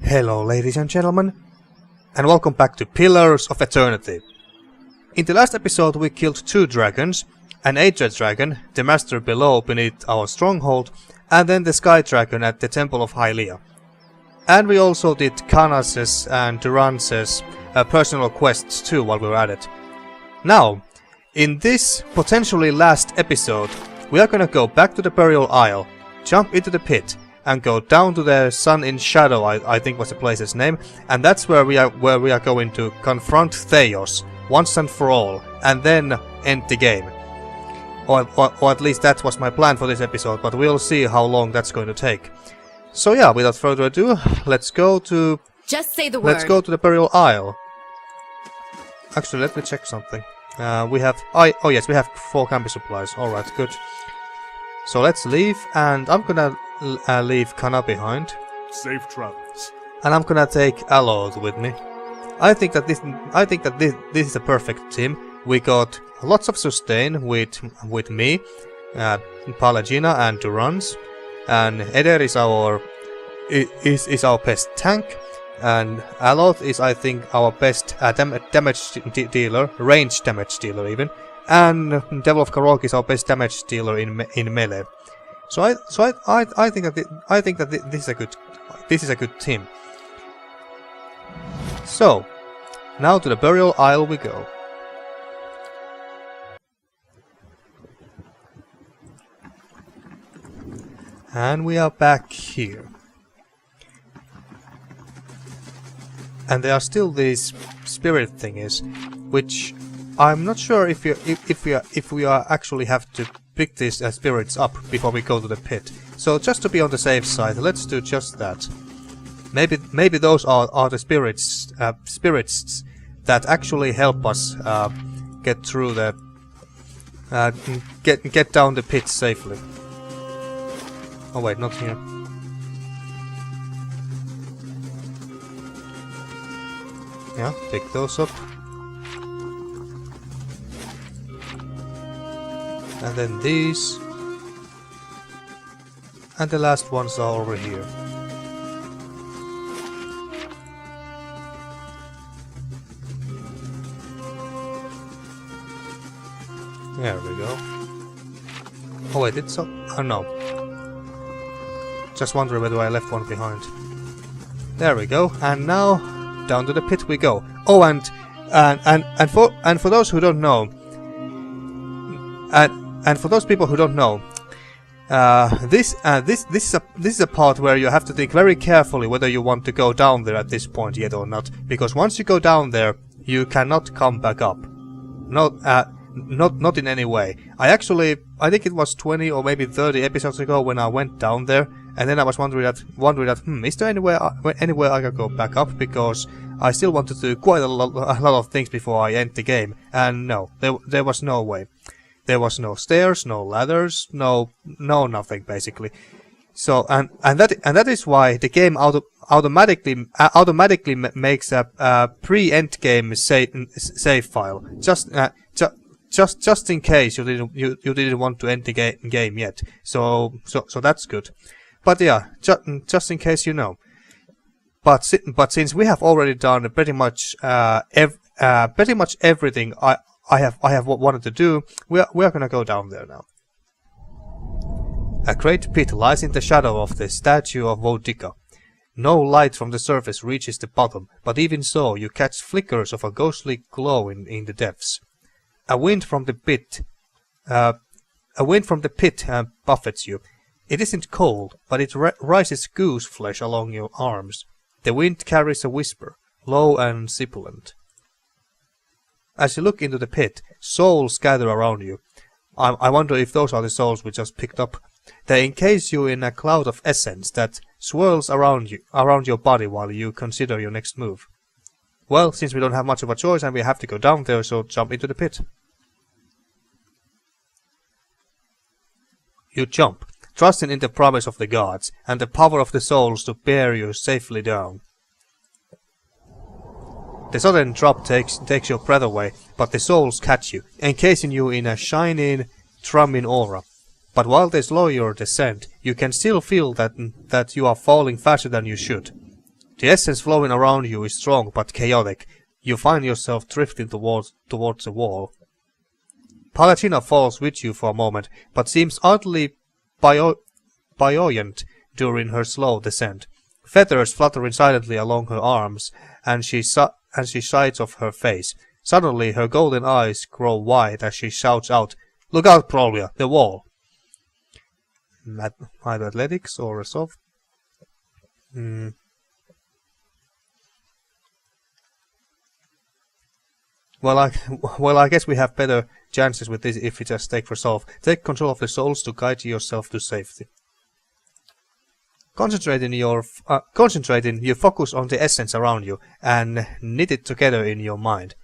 Hello ladies and gentlemen, and welcome back to Pillars of Eternity. In the last episode we killed 2 dragons, an Aether dragon, the master below beneath our stronghold, and then the sky dragon at the temple of Hylia. And we also did Kanas's and Durance's personal quests too while we were at it. Now, in this potentially last episode, we are gonna go back to the Burial Isle, jump into the pit, and go down to the Sun in Shadow, I think was the place's name, and that's where we are going to confront Thaos once and for all, and then end the game. Or at least that was my plan for this episode, but we'll see how long that's going to take. So yeah, without further ado, let's go to... Just say the word. Let's go to the Burial Isle. Actually, let me check something. We have... Oh yes, we have 4 camping supplies. Alright, good. So let's leave, and I'm gonna leave Kana behind. Safe travels. And I'm gonna take Aloth with me. I think that this is a perfect team. We got lots of sustain with me, Palagina and Durance, and Eder is our best tank, and Aloth is, I think, our best damage dealer, range damage dealer even, and Devil of Karok is our best damage dealer in melee. So I think that this is a good team. So now to the Burial Isle we go. And we are back here. And there are still these spirit thingies, which I'm not sure if we are actually have to pick these spirits up before we go to the pit. So just to be on the safe side, let's do just that. Maybe those are the spirits that actually help us get through the get down the pit safely. Oh wait, not here. Yeah, pick those up. And then these. And the last ones are over here. There we go. Oh wait, it's so... Oh no. Just wondering whether I left one behind. There we go, and now down to the pit we go. Oh, and for those who don't know, and for those people who don't know, this is a part where you have to think very carefully whether you want to go down there at this point yet or not, because once you go down there, you cannot come back up. Not in any way. I think it was 20 or maybe 30 episodes ago when I went down there, and then I was wondering that is there anywhere I can go back up, because I still want to do quite a lot of things before I end the game, and no, there was no way. There was no stairs, no ladders, no nothing basically. So and that is why the game automatically makes a pre-end game save file. Just in case you didn't want to end the game yet. So that's good. But yeah, just in case you know. But since we have already done pretty much everything I have wanted to do, we are gonna go down there now. A great pit lies in the shadow of the statue of Vodika. No light from the surface reaches the bottom, but even so you catch flickers of a ghostly glow in the depths. A wind from the pit buffets you. It isn't cold, but it rises goose flesh along your arms. The wind carries a whisper, low and sibilant. As you look into the pit, souls gather around you. I wonder if those are the souls we just picked up. They encase you in a cloud of essence that swirls around your body while you consider your next move. Well, since we don't have much of a choice and we have to go down there, so jump into the pit. You jump, trusting in the promise of the gods and the power of the souls to bear you safely down. The sudden drop takes your breath away, but the souls catch you, encasing you in a shining, thrumming aura. But while they slow your descent, you can still feel that you are falling faster than you should. The essence flowing around you is strong but chaotic. You find yourself drifting towards the wall. Palagina falls with you for a moment, but seems oddly buoyant during her slow descent. Feathers fluttering silently along her arms, and she sides of her face. Suddenly her golden eyes grow wide as she shouts out, "Look out, Prolia, the wall!" Either athletics or resolve. Well, I guess we have better chances with this if we just take resolve. Take control of the souls to guide yourself to safety. Concentrating, you focus on the essence around you and knit it together in your mind.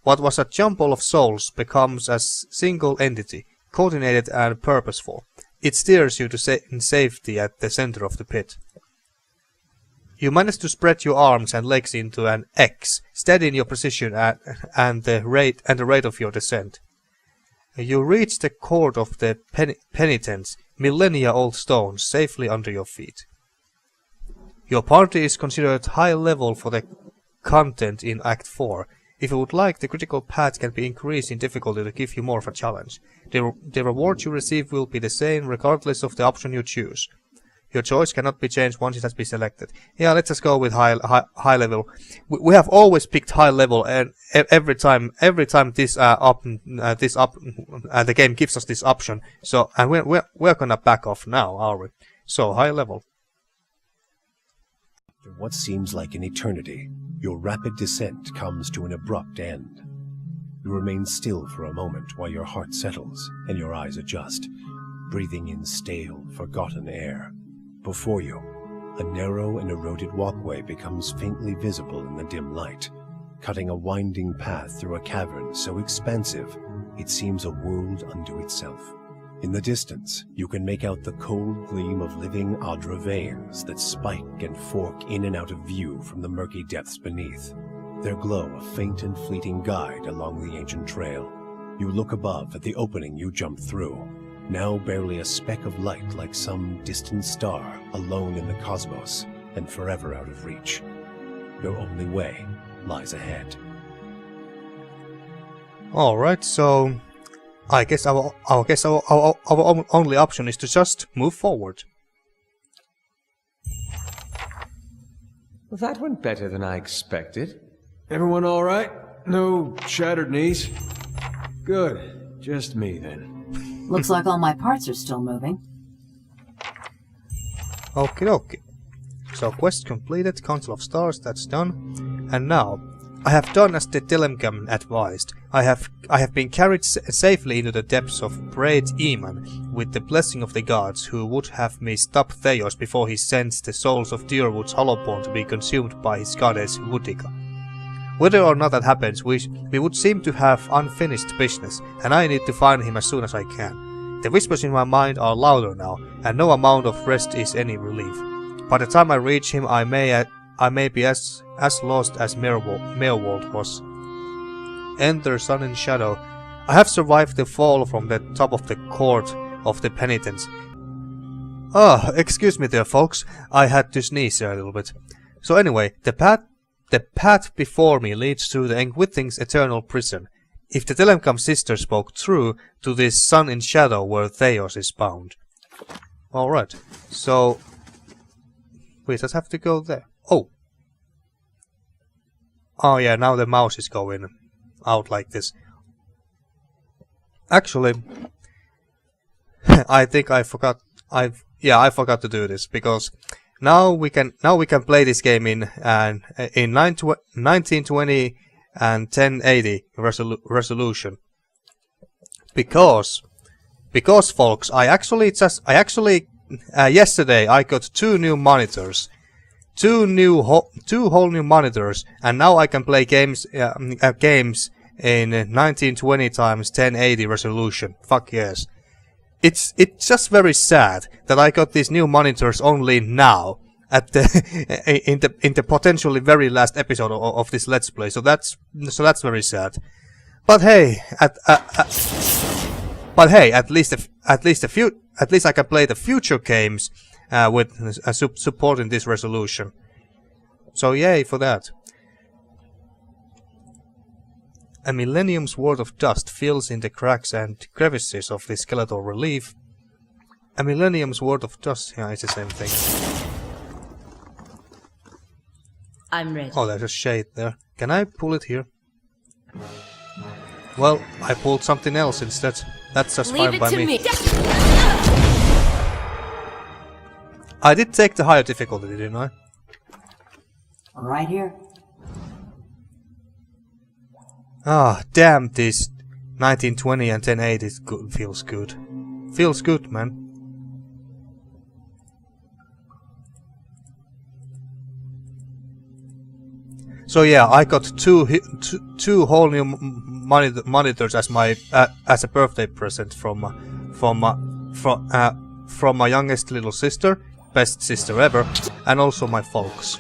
What was a jumble of souls becomes a single entity, coordinated and purposeful. It steers you to in safety at the center of the pit. You manage to spread your arms and legs into an X, steadying your position and the rate of your descent. You reach the court of the penitents, millennia-old stones safely under your feet. Your party is considered high level for the content in Act 4. If you would like, the critical path can be increased in difficulty to give you more of a challenge. The reward you receive will be the same regardless of the option you choose. Your choice cannot be changed once it has been selected. Yeah, let's just go with high level. We have always picked high level, and every time the game gives us this option. So, and we're gonna back off now, are we? So high level. After what seems like an eternity, your rapid descent comes to an abrupt end. You remain still for a moment while your heart settles and your eyes adjust, breathing in stale, forgotten air. Before you, a narrow and eroded walkway becomes faintly visible in the dim light, cutting a winding path through a cavern so expansive it seems a world unto itself. In the distance, you can make out the cold gleam of living Adra veins that spike and fork in and out of view from the murky depths beneath. Their glow a faint and fleeting guide along the ancient trail. You look above at the opening you jumped through, now barely a speck of light like some distant star alone in the cosmos and forever out of reach. Your only way lies ahead. Alright, so I guess our only option is to just move forward. Well, that went better than I expected. Everyone all right? No shattered knees? Good. Just me then. Looks like all my parts are still moving. Okie dokie. So quest completed, Council of Stars, that's done. And now, I have done as the Telemcam advised. I have been carried safely into the depths of Braid Eman with the blessing of the gods, who would have me stop Thaos before he sends the souls of Deerwood's Hollowborn to be consumed by his goddess Woodica. Whether or not that happens, we would seem to have unfinished business, and I need to find him as soon as I can. The whispers in my mind are louder now, and no amount of rest is any relief. By the time I reach him, I may be as lost as Meerwald was. Enter Sun and Shadow. I have survived the fall from the top of the court of the penitents. Excuse me there, folks. I had to sneeze there a little bit. So anyway, the path before me leads to the Engwithing's eternal prison. If the Telemcam sister spoke true, to this Sun in Shadow where Thaos is bound. Alright, so we just have to go there. Oh yeah, now the mouse is going out like this. Actually, I think I forgot to do this, because now we can play this game in 1920 and 1080 resolution. Because folks, yesterday I got two new monitors. Two whole new monitors, and now I can play games in 1920 times 1080 resolution. Fuck yes. It's just very sad that I got these new monitors only now at the in the potentially very last episode of this Let's Play. So that's very sad. But hey, at least I can play the future games with supporting this resolution. So yay for that. A millennium's worth of dust fills in the cracks and crevices of the skeletal relief. A millennium's worth of dust, yeah, it's the same thing. I'm ready. Oh, there's a shade there. Can I pull it here? Well, I pulled something else instead. That's just Leave fine it by to me. me. I did take the higher difficulty, didn't I? Right here. Ah, damn, this 1920 and 1080 feels good. Feels good, man. So yeah, I got two whole new monitors as my as a birthday present from my youngest little sister, best sister ever, and also my folks.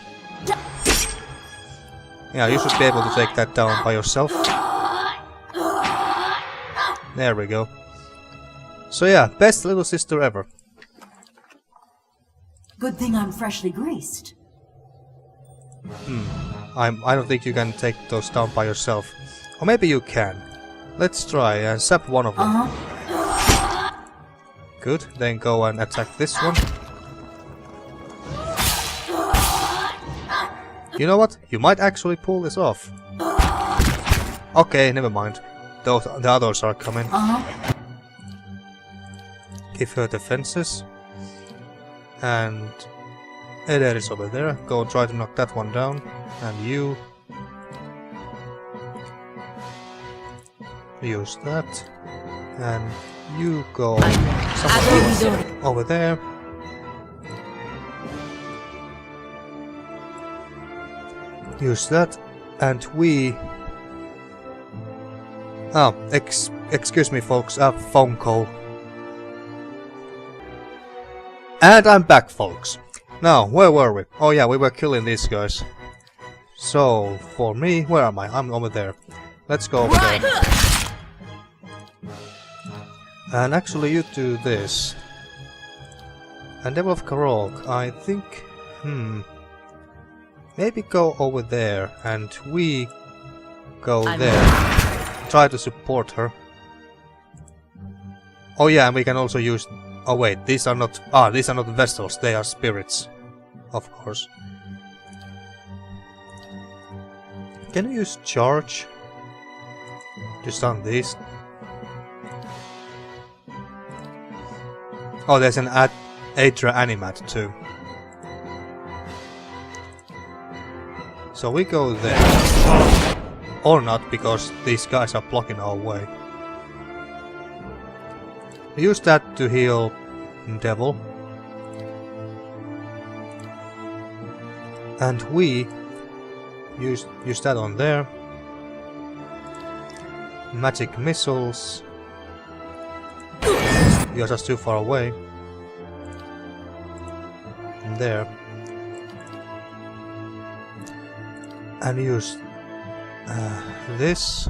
Yeah, you should be able to take that down by yourself. There we go. So yeah, best little sister ever. Good thing I'm freshly greased. I don't think you can take those down by yourself. Or maybe you can. Let's try and zap one of them. Good, then go and attack this one. You know what? You might actually pull this off. Okay, never mind. The others are coming. Give her defenses. And Eder is over there. Go try to knock that one down. And you use that. And you go somewhere over there. Use that. And we... Oh, excuse me folks, phone call. And I'm back, folks. Now, where were we? Oh yeah, we were killing these guys. So, for me, where am I? I'm over there. Let's go over there. And actually you do this. And Devil of Karok, I think... Maybe go over there, and we go there. Try to support her. Oh yeah, and we can also use... Oh wait, these are not... these are not vessels, they are spirits. Of course. Can you use charge to stun these? Oh, there's an Adra Animat too. So we go there. Or not, because these guys are blocking our way. Use that to heal Devil. And we use that on there. Magic missiles. You're just too far away. And there. And use this.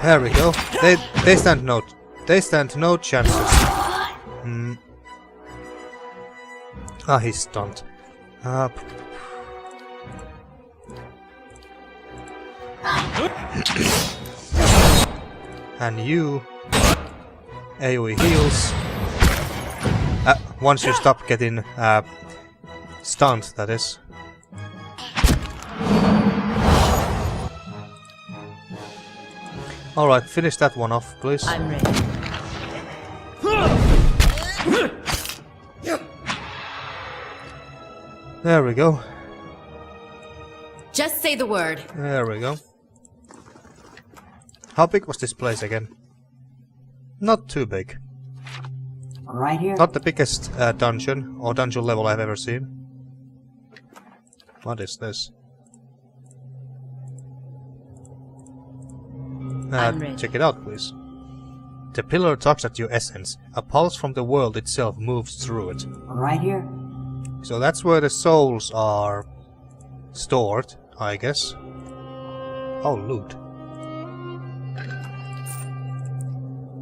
There we go. They stand no chances. He's stunned. And you AoE heals. Once you stop getting stunned, that is. Alright, finish that one off, please. I'm ready. There we go. Just say the word. There we go. How big was this place again? Not too big. Right here. Not the biggest dungeon or dungeon level I've ever seen. What is this? Check it out, please. The pillar tugs at your essence. A pulse from the world itself moves through it. Right here. So that's where the souls are stored, I guess. Oh, loot.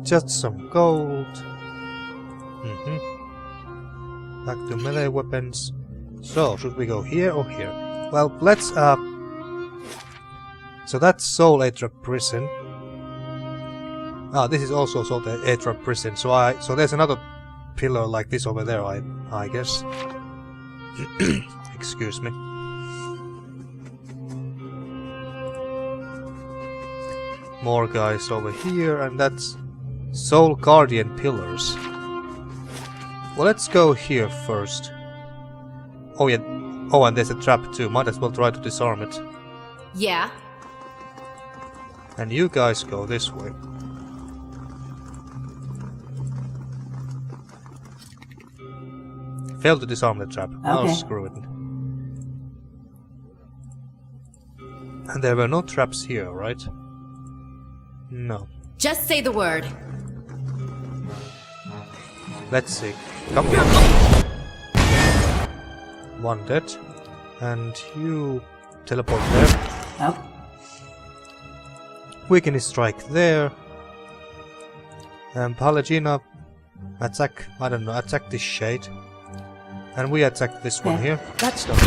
just some gold. Back to melee weapons. So, should we go here or here? Well, let's so that's Soul Atra Prison. Ah, this is also Soul Atra Prison. So there's another pillar like this over there, I guess. Excuse me. More guys over here, and that's Soul Guardian pillars. Well, let's go here first. Oh yeah. Oh, and there's a trap too. Might as well try to disarm it. Yeah. And you guys go this way. Failed to disarm the trap. Oh, Okay. screw it. And there were no traps here, right? No. Just say the word. Let's see. Come here. One dead. And you teleport there. Oh, Weaken strike there. And Palagina attack, I don't know, attack this shade. And we attack this one here. That's not...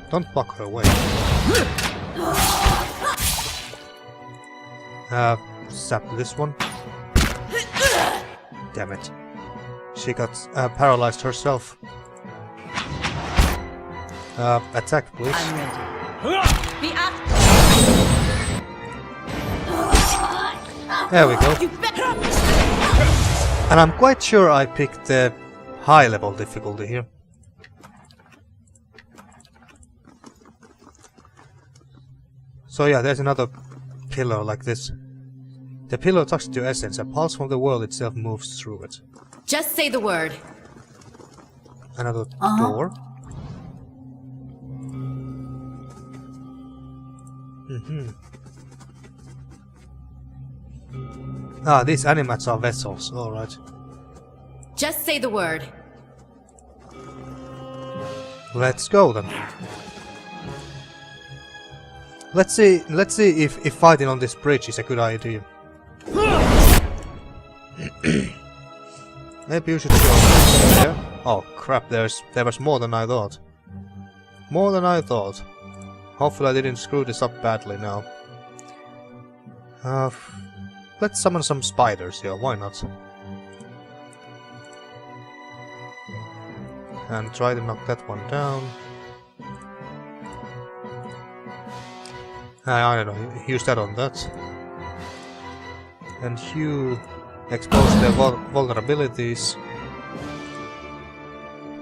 Don't block her away. Zap this one. Damn it. She got paralyzed herself. Attack, please. I'm ready. Be up. There we go. And I'm quite sure I picked the high level difficulty here. So yeah, there's another pillar like this. The pillar touches your essence. A pulse from the world itself moves through it. Just say the word. Another door. Ah, these animats are vessels. Alright. Just say the word. Let's go then. Let's see if fighting on this bridge is a good idea. Maybe you should go there. Oh crap, there was more than I thought. More than I thought. Hopefully I didn't screw this up badly now. Let's summon some spiders here, why not? And try to knock that one down. I don't know, use that on that. And you expose their vulnerabilities.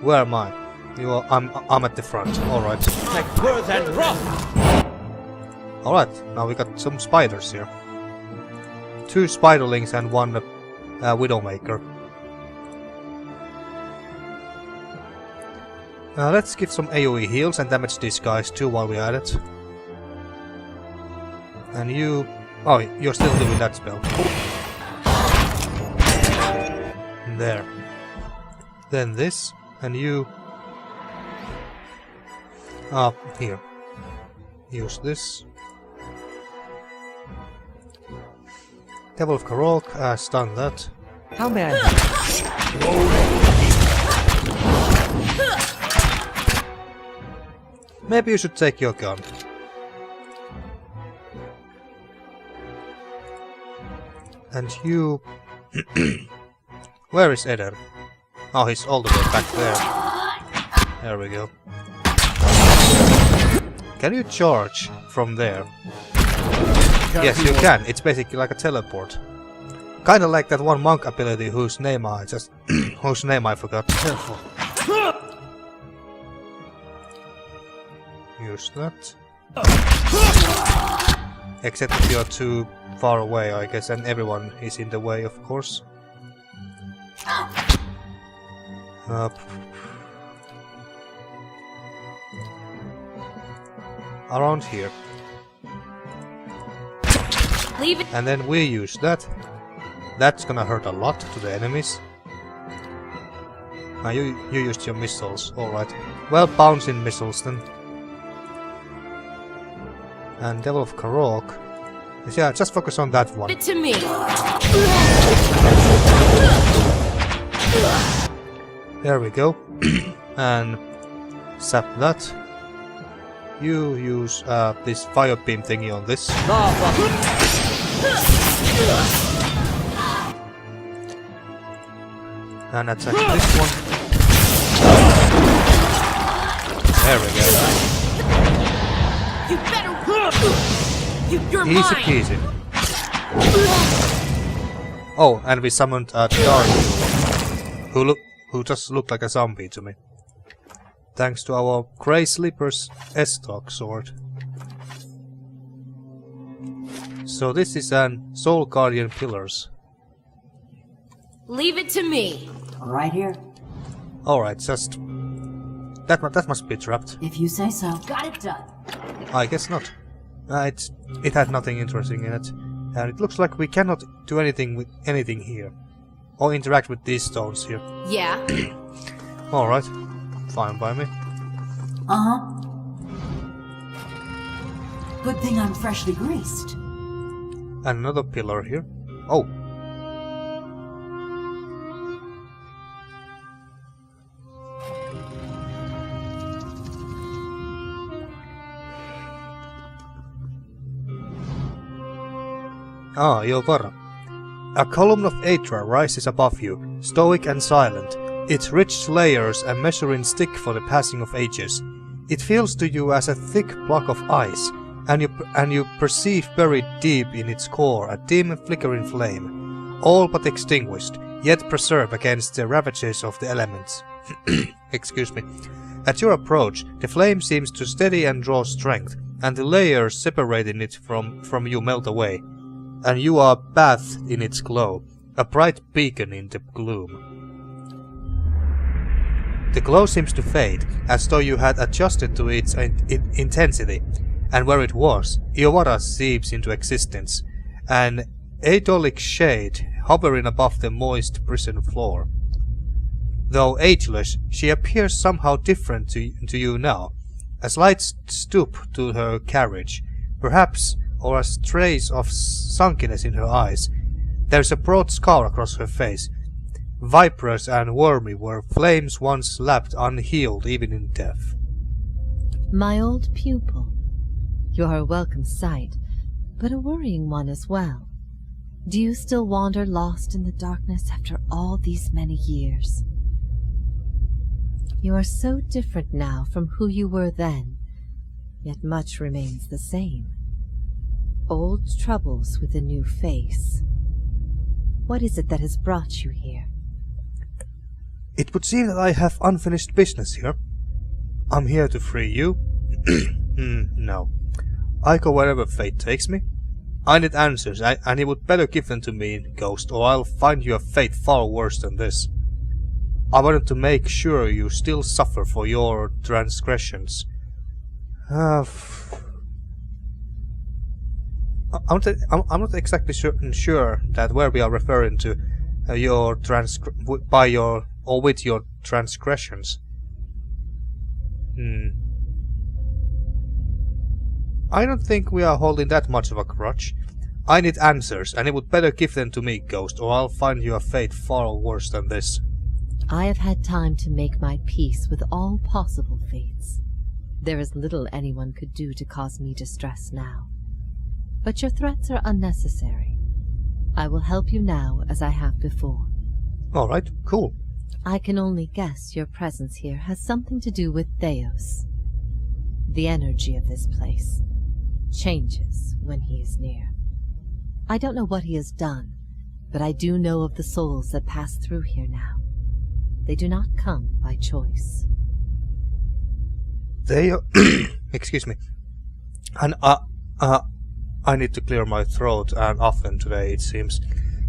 Where am I? I'm at the front, alright. Alright, now we got some spiders here. 2 spiderlings and 1 widowmaker. Let's give some AoE heals and damage these guys too while we're at it. And you... Oh, you're still doing that spell. There. Then this, and you... here. Use this. Devil of Karok, stun that. How bad? Maybe you should take your gun. And you... Where is Eden? Oh, he's all the way back there. There we go. Can you charge from there? Yes, you can. It's basically like a teleport. Kinda like that one monk ability whose name I just... whose name I forgot. Careful. Use that. Except if you're too far away, I guess, and everyone is in the way, of course. Around here. Leave it. And then we use that. That's gonna hurt a lot to the enemies. You used your missiles, alright. Well, bouncing missiles then. And Devil of Karok. Yeah, just focus on that one. Give it to me. There we go. And zap that. You use this fire beam thingy on this. And attack this one. There we go. You better. You're Easy mine. peasy. Oh, and we summoned a dark who just looked like a zombie to me. Thanks to our Grey Slippers S-Stock sword. So this is an Soul Guardian Pillars. Leave it to me. Right here. Alright, just... That must be trapped. If you say so. Got it done. I guess not. It had nothing interesting in it. And it looks like we cannot do anything with anything here. Or interact with these stones here. Yeah. Alright. Fine by me. Uh-huh. Good thing I'm freshly greased. Another pillar here. Oh. Ah, Yovara. A column of Aethra rises above you, stoic and silent, its rich layers a measuring stick for the passing of ages. It feels to you as a thick block of ice, and you perceive buried deep in its core a dim flickering flame, all but extinguished, yet preserved against the ravages of the elements. Excuse me. At your approach, the flame seems to steady and draw strength, and the layers separating it from you melt away, and you are bathed in its glow, a bright beacon in the gloom. The glow seems to fade, as though you had adjusted to its intensity, and where it was, Iowara seeps into existence, an Aedolic shade hovering above the moist prison floor. Though ageless, she appears somehow different to you now, a slight stoop to her carriage, perhaps, or a trace of sunkiness in her eyes. There is a broad scar across her face, viperous and wormy where flames once lapped unhealed even in death. My old pupil. You're a welcome sight, but a worrying one as well. Do you still wander lost in the darkness after all these many years? You are so different now from who you were then, yet much remains the same. Old troubles with a new face. What is it that has brought you here? It would seem that I have unfinished business here. I'm here to free you. No. I go wherever fate takes me. I need answers, and you would better give them to me, Ghost, or I'll find you a fate far worse than this. I wanted to make sure you still suffer for your transgressions. I'm not exactly sure that where we are referring to with your transgressions. I don't think we are holding that much of a grudge. I need answers, and it would better give them to me, Ghost, or I'll find you a fate far worse than this. I have had time to make my peace with all possible fates. There is little anyone could do to cause me distress now. But your threats are unnecessary. I will help you now as I have before. Alright, cool. I can only guess your presence here has something to do with Thaos. The energy of this place changes when he is near. I don't know what he has done, but I do know of the souls that pass through here now. They do not come by choice. They... excuse me. And, I need to clear my throat, and often today, it seems.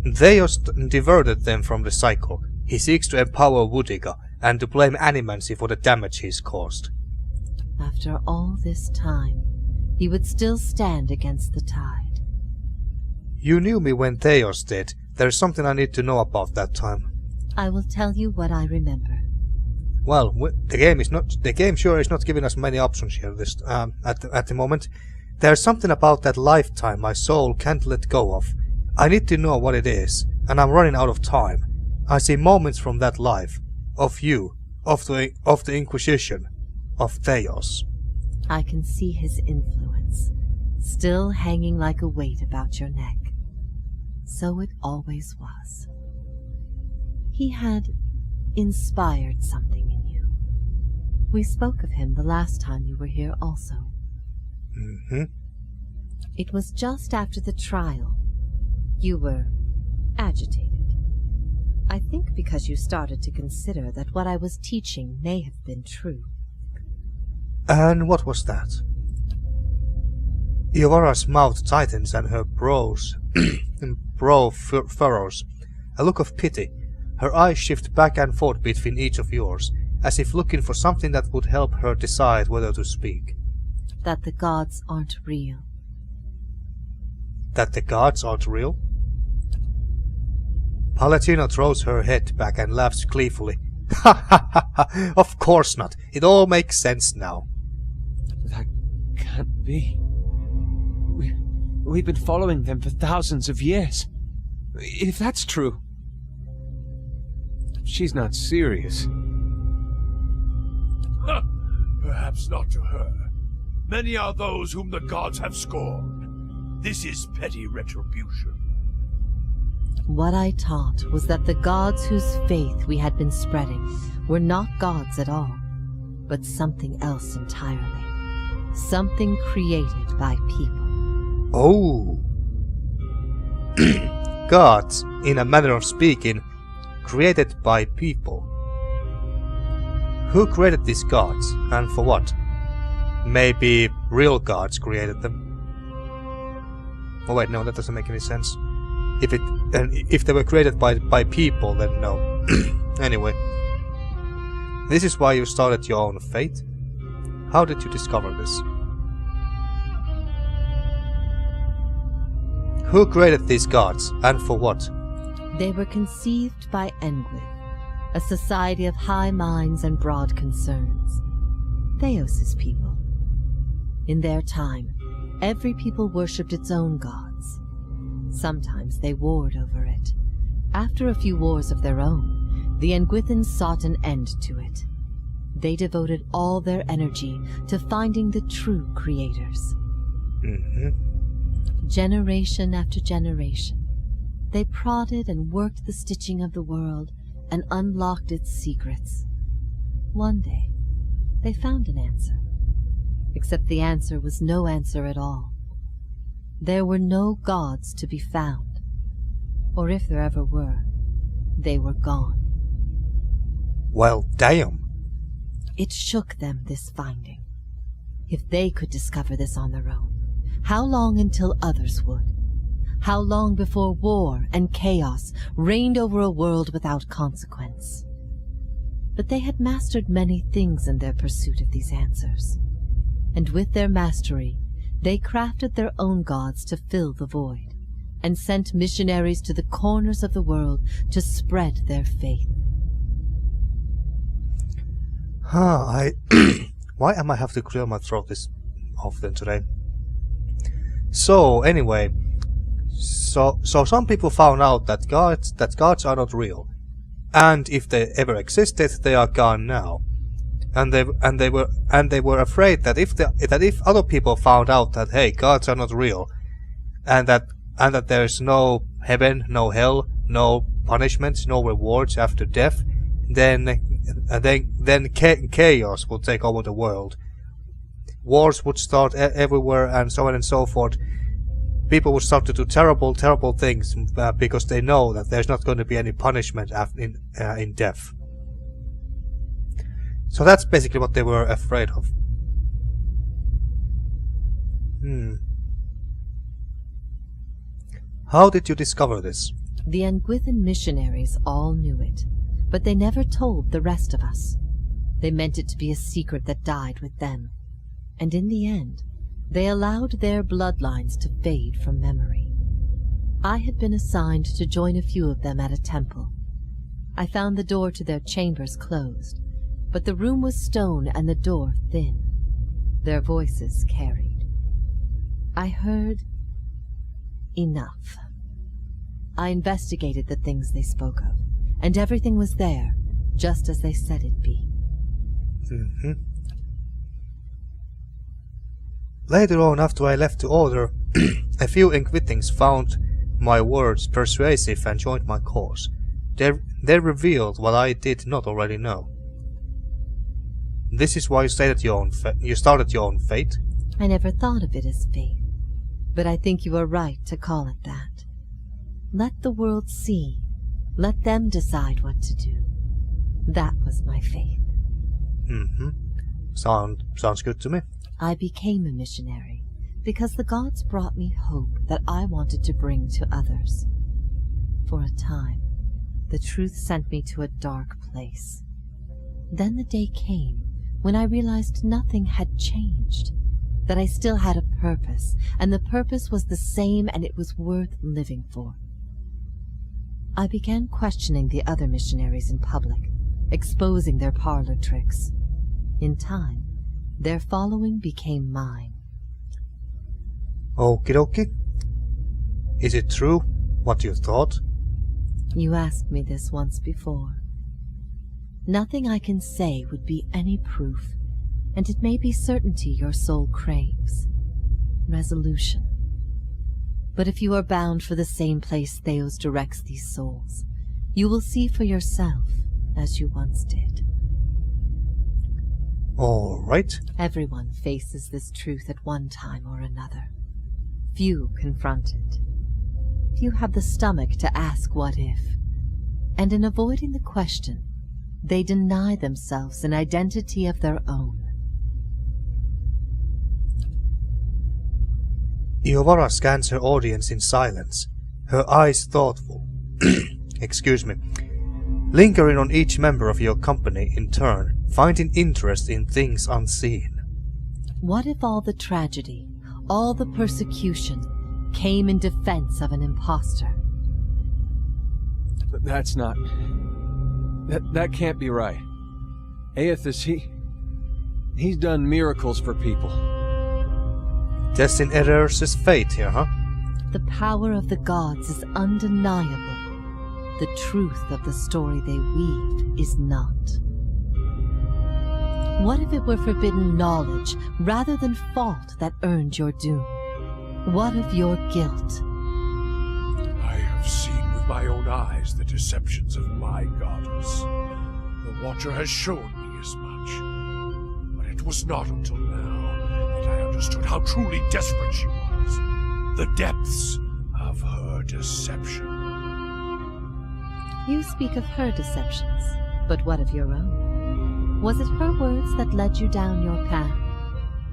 Thaos diverted them from the cycle. He seeks to empower Wudiga, and to blame Animancy for the damage he's caused. After all this time, he would still stand against the tide. You knew me when Thaos did. There's something I need to know about that time. I will tell you what I remember. Well, the game sure is not giving us many options here at the moment. There's something about that lifetime my soul can't let go of. I need to know what it is, and I'm running out of time. I see moments from that life, of you, of the Inquisition, of Thaos. I can see his influence, still hanging like a weight about your neck. So it always was. He had inspired something in you. We spoke of him the last time you were here also. Mm-hmm. It was just after the trial. You were agitated. I think because you started to consider that what I was teaching may have been true. And what was that? Iovara's mouth tightens and her brows furrows. A look of pity. Her eyes shift back and forth between each of yours, as if looking for something that would help her decide whether to speak. That the gods aren't real. That the gods aren't real? Palatina throws her head back and laughs gleefully. Ha ha ha ha! Of course not. It all makes sense now. That can't be. We've been following them for thousands of years. If that's true... She's not serious. Perhaps not to her. Many are those whom the gods have scorned. This is petty retribution. What I taught was that the gods whose faith we had been spreading were not gods at all, but something else entirely. Something created by people. Oh. Gods, in a manner of speaking, created by people. Who created these gods, and for what? Maybe real gods created them. Oh wait, no, that doesn't make any sense. If they were created by people, then no. Anyway. This is why you started your own fate? How did you discover this? Who created these gods, and for what? They were conceived by Engwyth, a society of high minds and broad concerns. Thaos' people. In their time, every people worshipped its own gods. Sometimes they warred over it. After a few wars of their own, the Engwythans sought an end to it. They devoted all their energy to finding the true creators. Generation after generation, they prodded and worked the stitching of the world and unlocked its secrets. One day, they found an answer. Except the answer was no answer at all. There were no gods to be found. Or if there ever were, they were gone. Well, damn. It shook them, this finding. If they could discover this on their own, how long until others would? How long before war and chaos reigned over a world without consequence? But they had mastered many things in their pursuit of these answers. And with their mastery, they crafted their own gods to fill the void, and sent missionaries to the corners of the world to spread their faith. Why am I have to clear my throat this often today? So, anyway, so some people found out that gods are not real, and if they ever existed, they are gone now. And they were afraid that if other people found out that hey, gods are not real, and that there is no heaven, no hell, no punishments, no rewards after death, then chaos would take over the world. Wars would start everywhere, and so on and so forth. People would start to do terrible things because they know that there's not going to be any punishment in death. So that's basically what they were afraid of. How did you discover this? The Engwythan missionaries all knew it, but they never told the rest of us. They meant it to be a secret that died with them. And in the end, they allowed their bloodlines to fade from memory. I had been assigned to join a few of them at a temple. I found the door to their chambers closed, but the room was stone and the door thin. Their voices carried. I heard enough. I investigated the things they spoke of, and everything was there, just as they said it'd be. Later on, after I left the Order, a few Inquitings found my words persuasive and joined my cause. They revealed what I did not already know. This is why you started your own fate? I never thought of it as fate, but I think you are right to call it that. Let the world see. Let them decide what to do. That was my faith. Sounds good to me. I became a missionary because the gods brought me hope that I wanted to bring to others. For a time, the truth sent me to a dark place. Then the day came when I realized nothing had changed, that I still had a purpose, and the purpose was the same and it was worth living for. I began questioning the other missionaries in public, exposing their parlor tricks. In time, their following became mine. Okie dokie. Is it true what you thought? You asked me this once before. Nothing I can say would be any proof, and it may be certainty your soul craves. Resolution. But if you are bound for the same place Thaos directs these souls, you will see for yourself as you once did. All right. Everyone faces this truth at one time or another. Few confront it. Few have the stomach to ask what if. And in avoiding the question, they deny themselves an identity of their own. Iovara scans her audience in silence, her eyes thoughtful. Excuse me. Lingering on each member of your company in turn, finding interest in things unseen. What if all the tragedy, all the persecution, came in defense of an imposter? That's not... That can't be right. Aethys, he's done miracles for people. Testing Errors' fate here, huh? The power of the gods is undeniable. The truth of the story they weave is not. What if it were forbidden knowledge rather than fault that earned your doom? What of your guilt? I have seen with my own eyes the deceptions of my goddess. The Watcher has shown me as much. But it was not until now that I understood how truly desperate she was. The depths of her deception. You speak of her deceptions, but what of your own? Was it her words that led you down your path,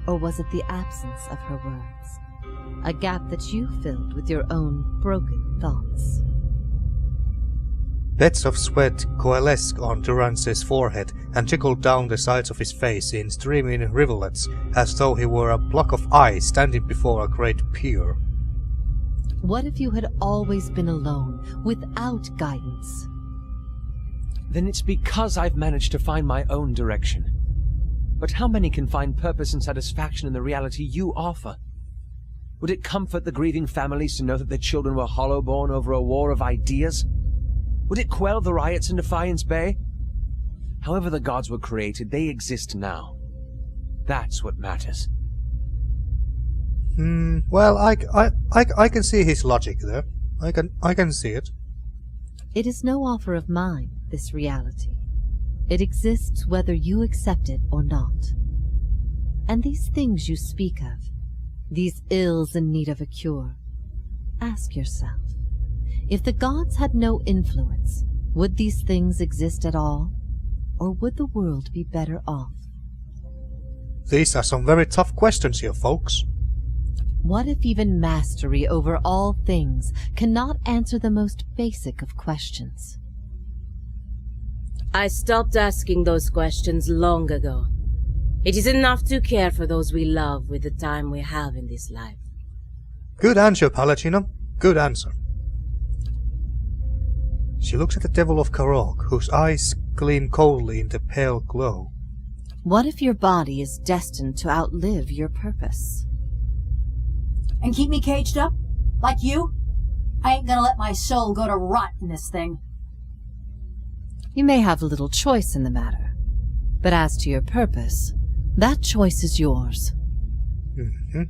or was it the absence of her words? A gap that you filled with your own broken thoughts. Beds of sweat coalesced on Durance's forehead and trickled down the sides of his face in streaming rivulets, as though he were a block of ice standing before a great pier. What if you had always been alone, without guidance? Then it's because I've managed to find my own direction. But how many can find purpose and satisfaction in the reality you offer? Would it comfort the grieving families to know that their children were hollow-born over a war of ideas? Would it quell the riots in Defiance Bay? However the gods were created, they exist now. That's what matters. Well, I can see his logic there. I can see it. It is no offer of mine, this reality. It exists whether you accept it or not. And these things you speak of, these ills in need of a cure, ask yourself, if the gods had no influence, would these things exist at all? Or would the world be better off? These are some very tough questions here, folks. What if even mastery over all things cannot answer the most basic of questions? I stopped asking those questions long ago. It is enough to care for those we love with the time we have in this life. Good answer, Palatino. Good answer. She looks at the Devil of Karok, whose eyes gleam coldly in the pale glow. What if your body is destined to outlive your purpose? And keep me caged up? Like you? I ain't gonna let my soul go to rot in this thing. You may have little choice in the matter, but as to your purpose, that choice is yours. Mm-hmm.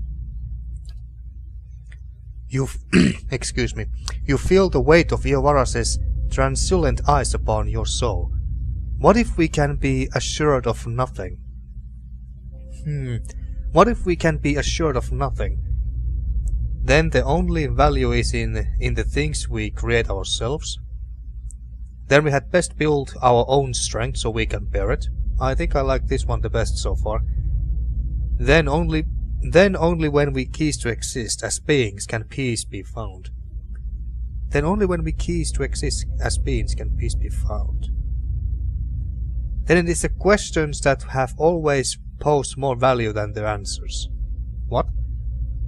Excuse me. You feel the weight of Iovaras's translucent eyes upon your soul. What if we can be assured of nothing? What if we can be assured of nothing? Then the only value is in the things we create ourselves. Then we had best build our own strength so we can bear it. I think I like this one the best so far. Then only when we cease to exist as beings can peace be found. Then only when we cease to exist as beings can peace be found. Then it is the questions that have always posed more value than their answers. What?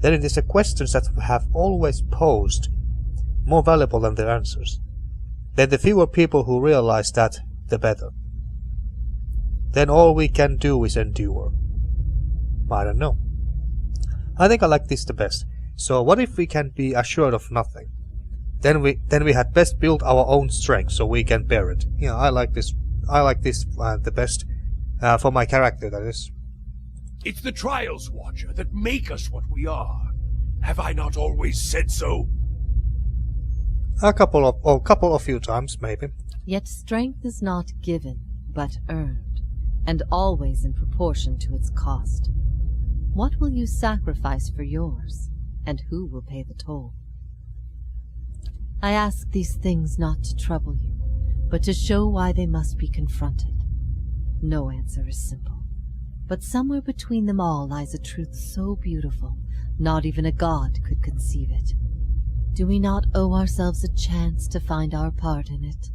Then it is the questions that have always posed more valuable than their answers. Then the fewer people who realize that, the better. Then all we can do is endure. I don't know. I think I like this the best. So what if we can be assured of nothing? Then we had best build our own strength so we can bear it. Yeah, I like this. I like this the best for my character. That is. It's the trials, Watcher, that make us what we are. Have I not always said so? A couple of few times, maybe. Yet strength is not given, but earned, and always in proportion to its cost. What will you sacrifice for yours, and who will pay the toll? I ask these things not to trouble you, but to show why they must be confronted. No answer is simple, but somewhere between them all lies a truth so beautiful, not even a god could conceive it. Do we not owe ourselves a chance to find our part in it?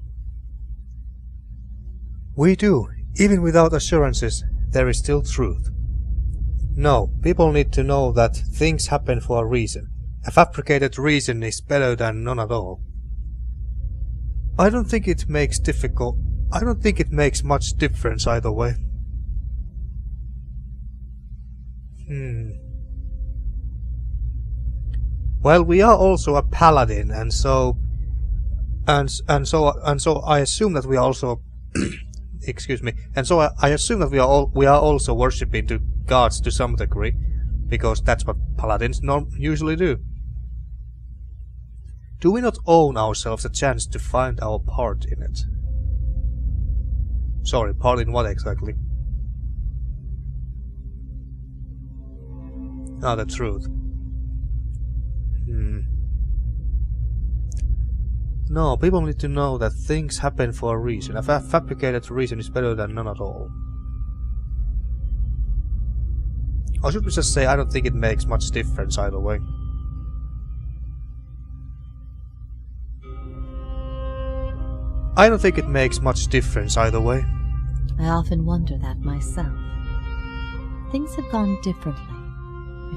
We do. Even without assurances, there is still truth. No, people need to know that things happen for a reason. A fabricated reason is better than none at all. I don't think it makes much difference either way. Well, we are also a paladin, and so I assume that we are also excuse me, and so I assume that we are also worshipping the gods to some degree, because that's what paladins usually do. Do we not own ourselves a chance to find our part in it? Sorry, part in what exactly? Ah, the truth. No, people need to know that things happen for a reason. A fabricated reason is better than none at all. Or should we just say, I don't think it makes much difference either way. I don't think it makes much difference either way. I often wonder that myself. Things have gone differently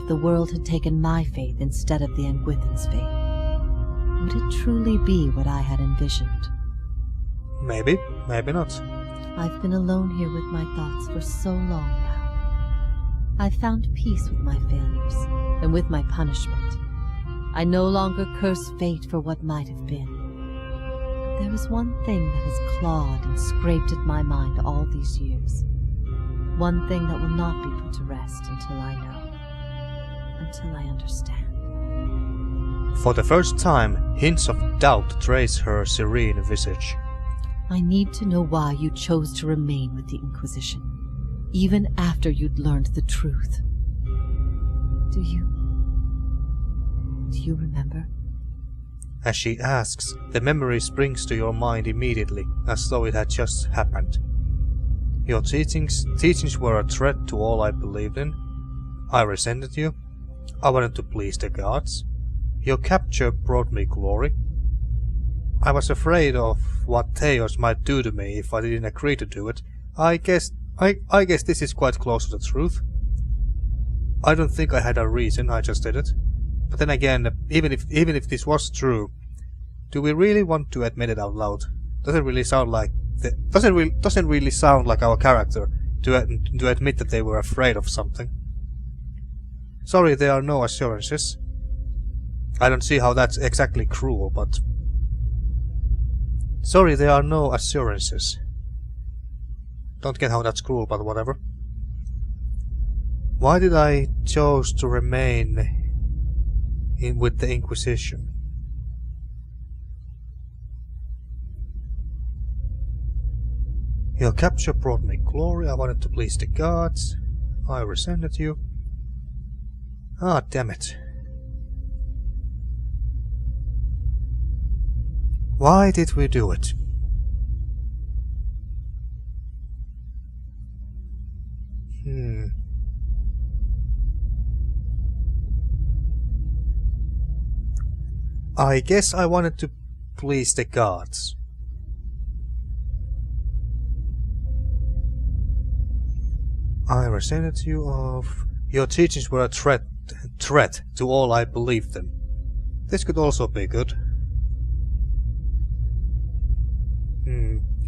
if the world had taken my faith instead of the Anguithan's faith. Would it truly be what I had envisioned? Maybe, maybe not. I've been alone here with my thoughts for so long now. I've found peace with my failures and with my punishment. I no longer curse fate for what might have been. But there is one thing that has clawed and scraped at my mind all these years. One thing that will not be put to rest until I know. Until I understand. For the first time, hints of doubt trace her serene visage. I need to know why you chose to remain with the Inquisition, even after you'd learned the truth. Do you remember? As she asks, the memory springs to your mind immediately, as though it had just happened. Your teachings were a threat to all I believed in. I resented you. I wanted to please the gods. Your capture brought me glory. I was afraid of what Thaos might do to me if I didn't agree to do it. I guess this is quite close to the truth. I don't think I had a reason, I just did it. But then again, even if this was true, do we really want to admit it out loud? Doesn't really sound like our character to admit that they were afraid of something. Sorry, there are no assurances. I don't see how that's exactly cruel, but... Sorry, there are no assurances. Don't get how that's cruel, but whatever. Why did I choose to remain with the Inquisition? Your capture brought me glory. I wanted to please the gods. I resented you. Ah, damn it. Why did we do it? I guess I wanted to please the gods. I resented you of... Your teachings were a threat to all I believed in. This could also be good.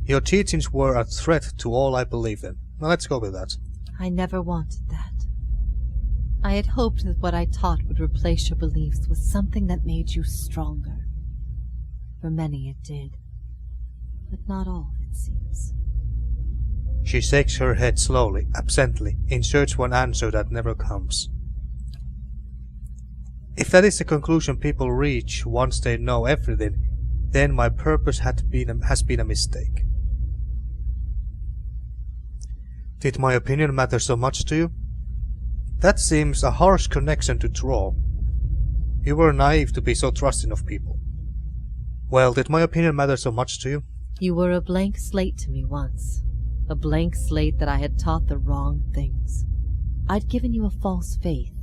Your teachings were a threat to all I believed in. Now let's go with that. I never wanted that. I had hoped that what I taught would replace your beliefs with something that made you stronger. For many it did. But not all, it seems. She shakes her head slowly, absently, in search for an answer that never comes. If that is the conclusion people reach once they know everything, then my purpose has been a mistake. Did my opinion matter so much to you? That seems a harsh connection to draw. You were naive to be so trusting of people. Well, did my opinion matter so much to you? You were a blank slate to me once. A blank slate that I had taught the wrong things. I'd given you a false faith.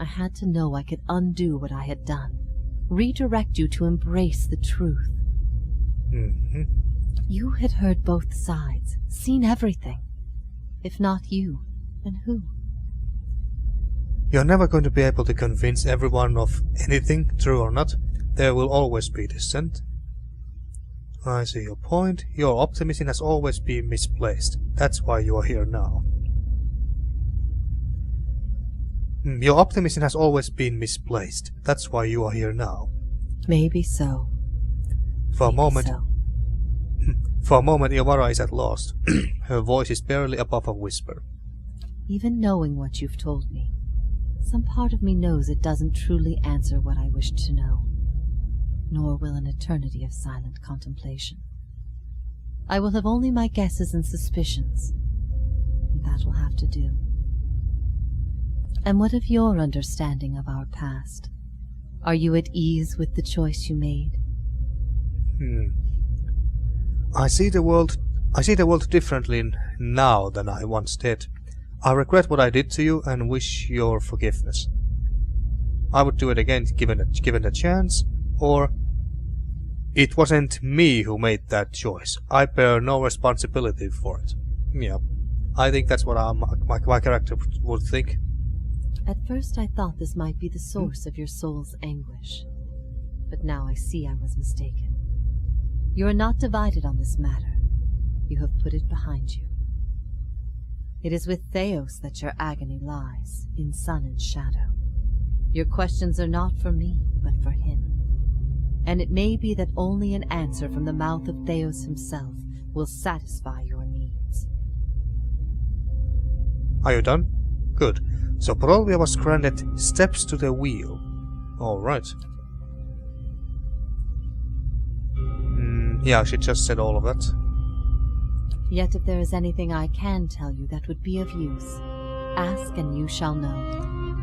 I had to know I could undo what I had done. Redirect you to embrace the truth. You had heard both sides, seen everything. If not you, then who? You're never going to be able to convince everyone of anything, true or not. There will always be dissent. I see your point. Your optimism has always been misplaced. That's why you are here now. Your optimism has always been misplaced. That's why you are here now. Maybe so. For a moment, so. For a moment, Iovara is at loss. Her voice is barely above a whisper. Even knowing what you've told me, some part of me knows it doesn't truly answer what I wished to know. Nor will an eternity of silent contemplation. I will have only my guesses and suspicions. And that will have to do. And what of your understanding of our past? Are you at ease with the choice you made? I see the world differently now than I once did. I regret what I did to you and wish your forgiveness. I would do it again given a chance, or it wasn't me who made that choice. I bear no responsibility for it. Yeah, I think that's what my character would think. At first I thought this might be the source of your soul's anguish. But now I see I was mistaken. You are not divided on this matter. You have put it behind you. It is with Thaos that your agony lies, in sun and shadow. Your questions are not for me, but for him. And it may be that only an answer from the mouth of Thaos himself will satisfy your needs. Are you done? Good. So Prolvia was granted steps to the wheel. Alright. Yeah, she just said all of that. Yet if there is anything I can tell you that would be of use, ask and you shall know.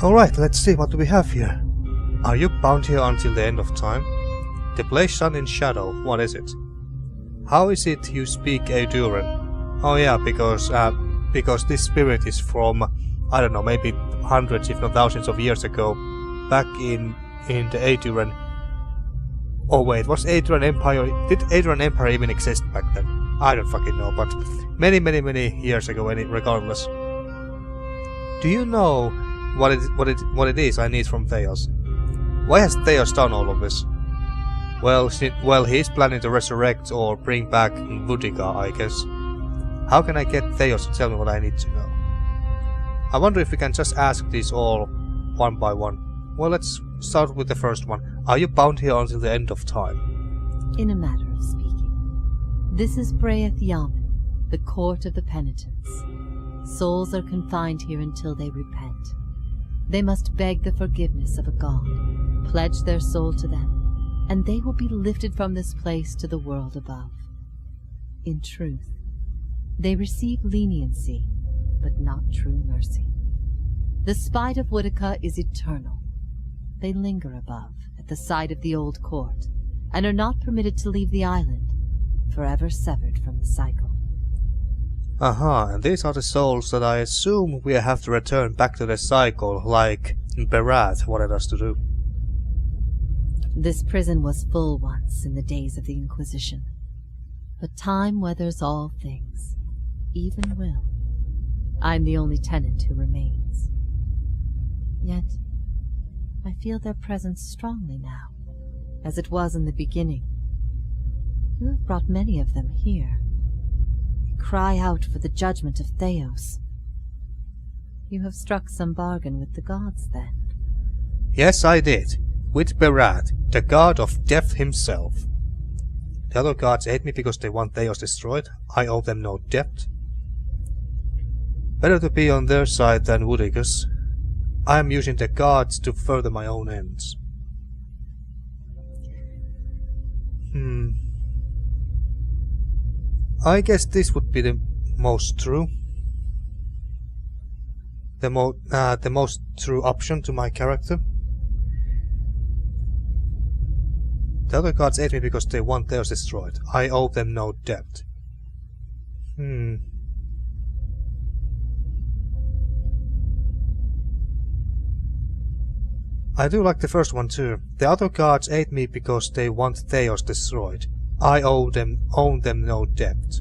Alright, let's see, what do we have here? Are you bound here until the end of time? The place sun in shadow, what is it? How is it you speak Aeduran? Oh yeah, because this spirit is from, I don't know, maybe hundreds if not thousands of years ago, back in the Aeduran. Oh wait, was Aeduran Empire, did Aeduran Empire even exist back then? I don't fucking know, but many years ago regardless. Do you know what it is I need from Thaos? Why has Thaos done all of this? Well, he's planning to resurrect or bring back Vudiga, I guess. How can I get Thaos to tell me what I need to know? I wonder if we can just ask these all one by one. Well, let's start with the first one. Are you bound here until the end of time? In a matter of speaking. This is Braeth Yamen, the court of the penitents. Souls are confined here until they repent. They must beg the forgiveness of a god, pledge their soul to them, and they will be lifted from this place to the world above. In truth, they receive leniency, but not true mercy. The spite of Woodica is eternal. They linger above, at the site of the old court, and are not permitted to leave the island, forever severed from the cycle. Aha, and these are the souls that I assume we have to return back to the cycle, like Berat wanted us to do. This prison was full once in the days of the Inquisition. But time weathers all things, even will. I'm the only tenant who remains. Yet, I feel their presence strongly now, as it was in the beginning. You have brought many of them here. They cry out for the judgment of Thaos. You have struck some bargain with the gods, then? Yes, I did. With Berat, the god of death himself. The other gods hate me because they want Thaos destroyed. I owe them no debt. Better to be on their side than Woodica's. I am using the gods to further my own ends. I guess this would be the most true. The most true option to my character. The other gods hate me because they want theirs destroyed. I owe them no debt. I do like the first one too. The other gods hate me because they want Thaos destroyed. I owe them no debt.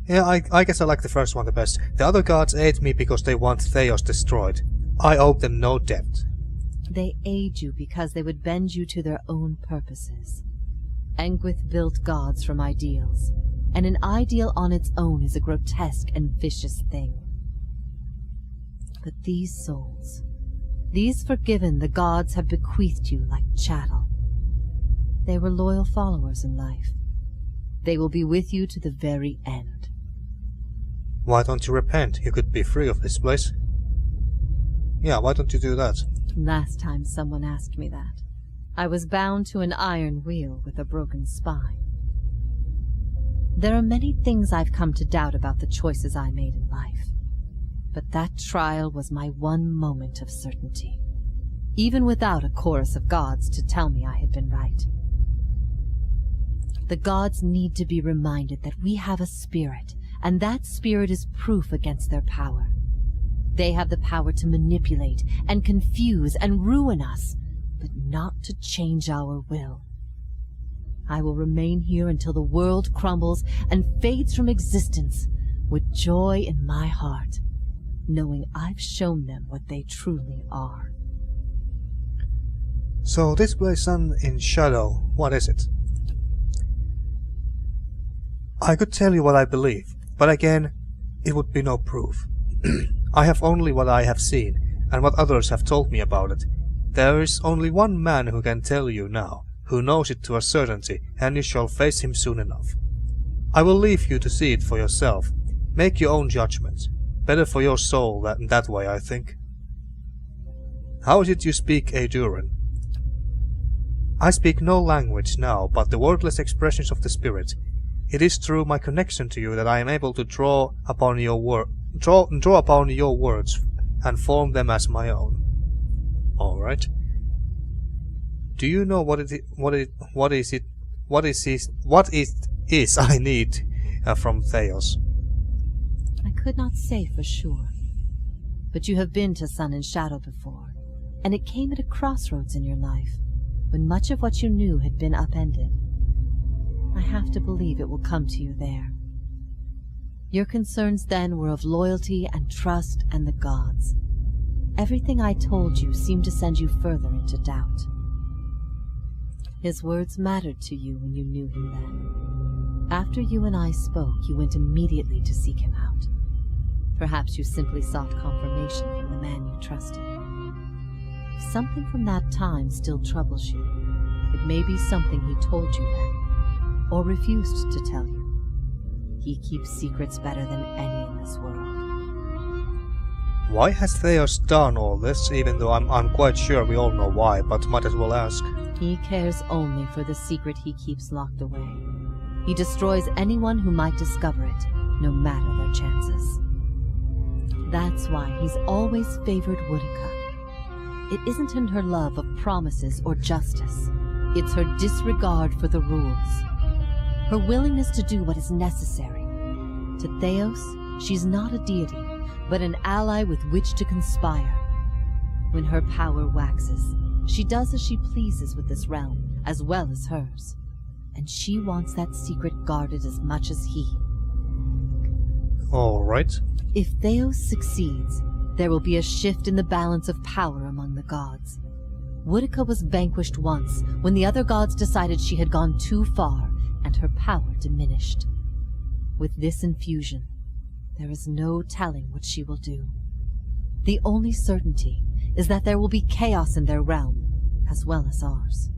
Yeah, I guess I like the first one the best. The other gods aid me because they want Thaos destroyed. I owe them no debt. They aid you because they would bend you to their own purposes. Engwith built gods from ideals, and an ideal on its own is a grotesque and vicious thing. But these souls, these forgiven, the gods have bequeathed you like chattel. They were loyal followers in life. They will be with you to the very end. Why don't you repent? You could be free of this place. Yeah, why don't you do that? Last time someone asked me that, I was bound to an iron wheel with a broken spine. There are many things I've come to doubt about the choices I made in life. But that trial was my one moment of certainty, even without a chorus of gods to tell me I had been right. The gods need to be reminded that we have a spirit, and that spirit is proof against their power. They have the power to manipulate and confuse and ruin us, but not to change our will. I will remain here until the world crumbles and fades from existence, with joy in my heart, knowing I've shown them what they truly are. So this place Sun in Shadow, what is it? I could tell you what I believe, but again, it would be no proof. I have only what I have seen, and what others have told me about it. There is only one man who can tell you now, who knows it to a certainty, and you shall face him soon enough. I will leave you to see it for yourself. Make your own judgments. Better for your soul that way, I think. How is it you speak Aeduran? I speak no language now but the wordless expressions of the spirit. It is through my connection to you that I am able to draw upon your words and form them as my own. All right. Do you know what it is I need from Thaos? I could not say for sure, but you have been to Sun and Shadow before, and it came at a crossroads in your life, when much of what you knew had been upended. I have to believe it will come to you there. Your concerns then were of loyalty and trust and the gods. Everything I told you seemed to send you further into doubt. His words mattered to you when you knew him then. After you and I spoke, you went immediately to seek him out. Perhaps you simply sought confirmation from the man you trusted. If something from that time still troubles you, it may be something he told you then, or refused to tell you. He keeps secrets better than any in this world. Why has Thaos done all this, even though I'm quite sure we all know why, but might as well ask. He cares only for the secret he keeps locked away. He destroys anyone who might discover it, no matter their chances. That's why he's always favored Woodica. It isn't in her love of promises or justice. It's her disregard for the rules. Her willingness to do what is necessary. To Thaos, she's not a deity, but an ally with which to conspire. When her power waxes, she does as she pleases with this realm, as well as hers. And she wants that secret guarded as much as he. Alright. If Thaos succeeds, there will be a shift in the balance of power among the gods. Woodica was vanquished once, when the other gods decided she had gone too far, and her power diminished. With this infusion, there is no telling what she will do. The only certainty is that there will be chaos in their realm, as well as ours.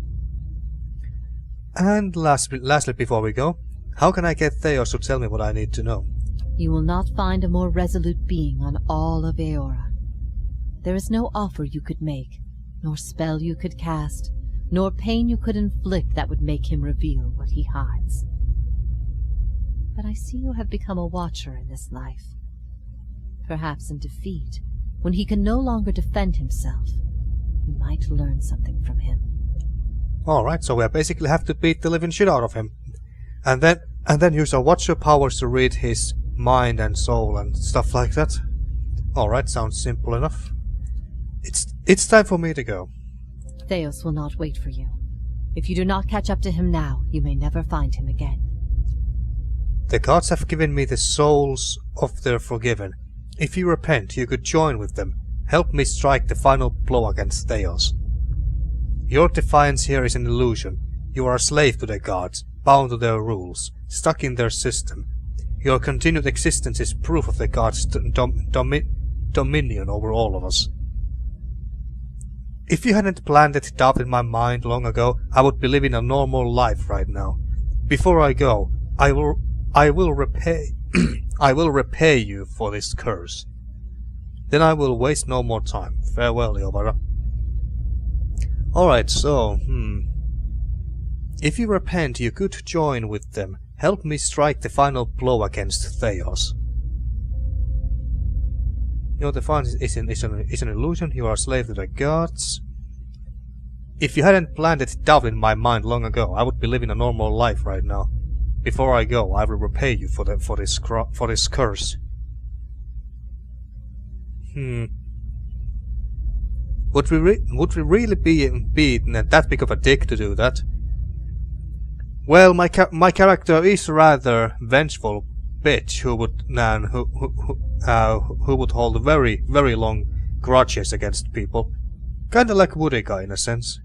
And lastly before we go, how can I get Thaos to tell me what I need to know? You will not find a more resolute being on all of Eora. There is no offer you could make, nor spell you could cast, nor pain you could inflict that would make him reveal what he hides. But I see you have become a watcher in this life. Perhaps in defeat, when he can no longer defend himself, you might learn something from him. Alright, so we basically have to beat the living shit out of him. And then use our watcher powers to read his mind and soul and stuff like that. Alright, sounds simple enough. It's time for me to go. Thaos will not wait for you. If you do not catch up to him now, you may never find him again. The gods have given me the souls of their forgiven. If you repent, you could join with them. Help me strike the final blow against Thaos. Your defiance here is an illusion. You are a slave to the gods, bound to their rules, stuck in their system. Your continued existence is proof of the gods' dominion over all of us. If you hadn't planted doubt in my mind long ago, I would be living a normal life right now. Before I go, I will repay I will repay you for this curse. Then I will waste no more time. Farewell, Yovara. Alright, so, if you repent, you could join with them. Help me strike the final blow against Thaos. Your defiance is an illusion. You are a slave to the gods. If you hadn't planted doubt in my mind long ago, I would be living a normal life right now. Before I go, I will repay you for this curse. Would we really be that big of a dick to do that? Well, my character is rather vengeful bitch who would hold very long grudges against people, kinda like Woodica in a sense.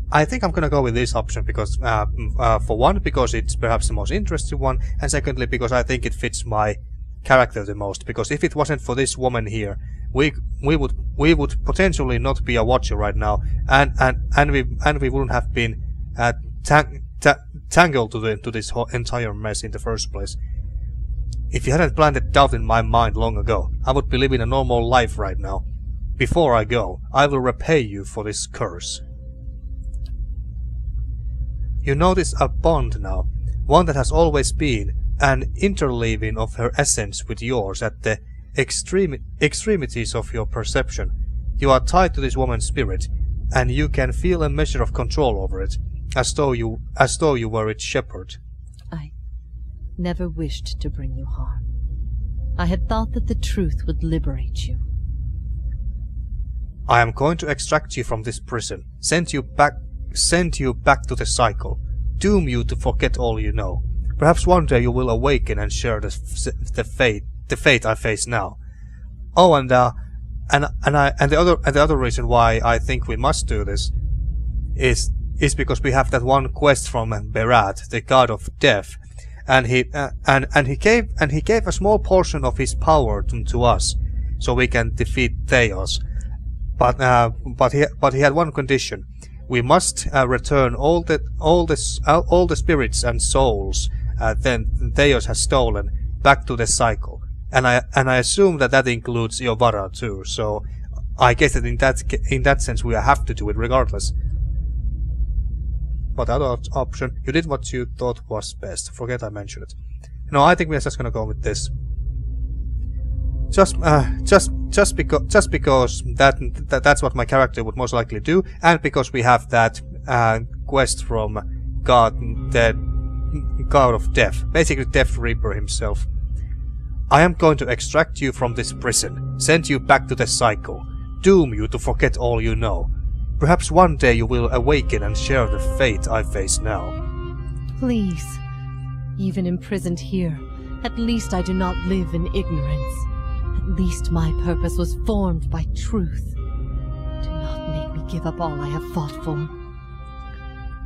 I think I'm gonna go with this option because, for one, because it's perhaps the most interesting one, and secondly, because I think it fits my character the most. Because if it wasn't for this woman here, we would potentially not be a watcher right now, and we wouldn't have been tangled to this whole entire mess in the first place. If you hadn't planted doubt in my mind long ago, I would be living a normal life right now. Before I go, I will repay you for this curse. You notice a bond now, one that has always been, an interleaving of her essence with yours at the extremities of your perception. You are tied to this woman's spirit, and you can feel a measure of control over it, as though you were its shepherd. I never wished to bring you harm. I had thought that the truth would liberate you. I am going to extract you from this prison, send you back to the cycle, doom you to forget all you know. Perhaps one day you will awaken and share the fate I face now. Oh, and the other reason why I think we must do this is because we have that one quest from Berat, the god of death, and he gave a small portion of his power to us, so we can defeat Thaos. But he had one condition: we must return all the spirits and souls then Thaos has stolen back to the cycle, and I assume that includes Iovara too. So I guess that in that sense we have to do it regardless. But the other option, you did what you thought was best. Forget I mentioned it. No, I think we're just gonna go with this. Just because that's what my character would most likely do, and because we have that quest from God of Death, basically Death Reaper himself. I am going to extract you from this prison, send you back to the cycle, doom you to forget all you know. Perhaps one day you will awaken and share the fate I face now. Please. Even imprisoned here, at least I do not live in ignorance. At least my purpose was formed by truth. Do not make me give up all I have fought for.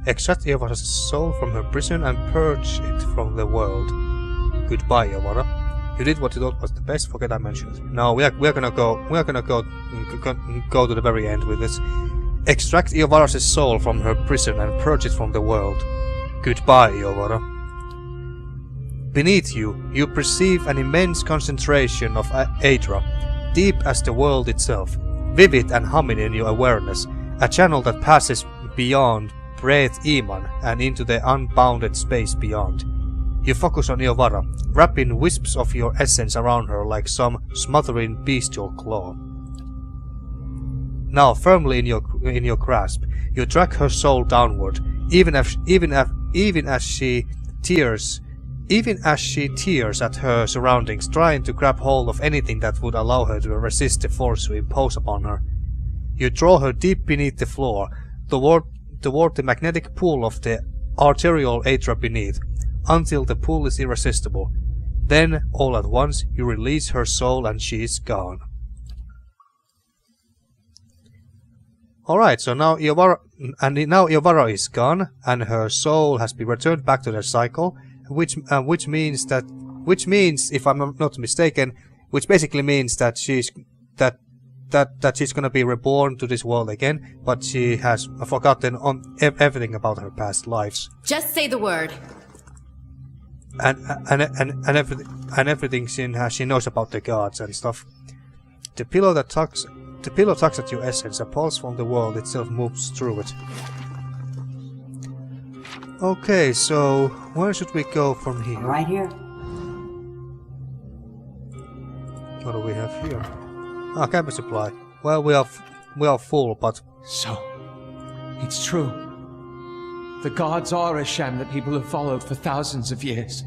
Extract Iovara's soul from her prison and purge it from the world. Goodbye, Iovara. You did what you thought was the best. Forget I mentioned it. No, we're gonna go to the very end with this. Extract Iovara's soul from her prison and purge it from the world. Goodbye, Iovara. Beneath you, you perceive an immense concentration of Aedra, deep as the world itself, vivid and humming in your awareness, a channel that passes beyond Breath Iman and into the unbounded space beyond. You focus on Iovara, wrapping wisps of your essence around her like some smothering bestial claw. Now firmly in your grasp, you drag her soul downward, even as she tears at her surroundings, trying to grab hold of anything that would allow her to resist the force you impose upon her. You draw her deep beneath the floor, toward the magnetic pull of the arterial Aedra beneath, until the pull is irresistible. Then, all at once, you release her soul and she is gone. Alright, so now Iovara is gone, and her soul has been returned back to the cycle, which means, if I'm not mistaken, which basically means that she's gonna be reborn to this world again, but she has forgotten on everything about her past lives. Just say the word. And everything she knows about the gods and stuff. The pillow tugs at your essence. A pulse from the world itself moves through it. Okay, so where should we go from here? Right here. What do we have here? Ah, campus supply. Well, we are full, but So, it's true. The gods are a sham that people have followed for thousands of years.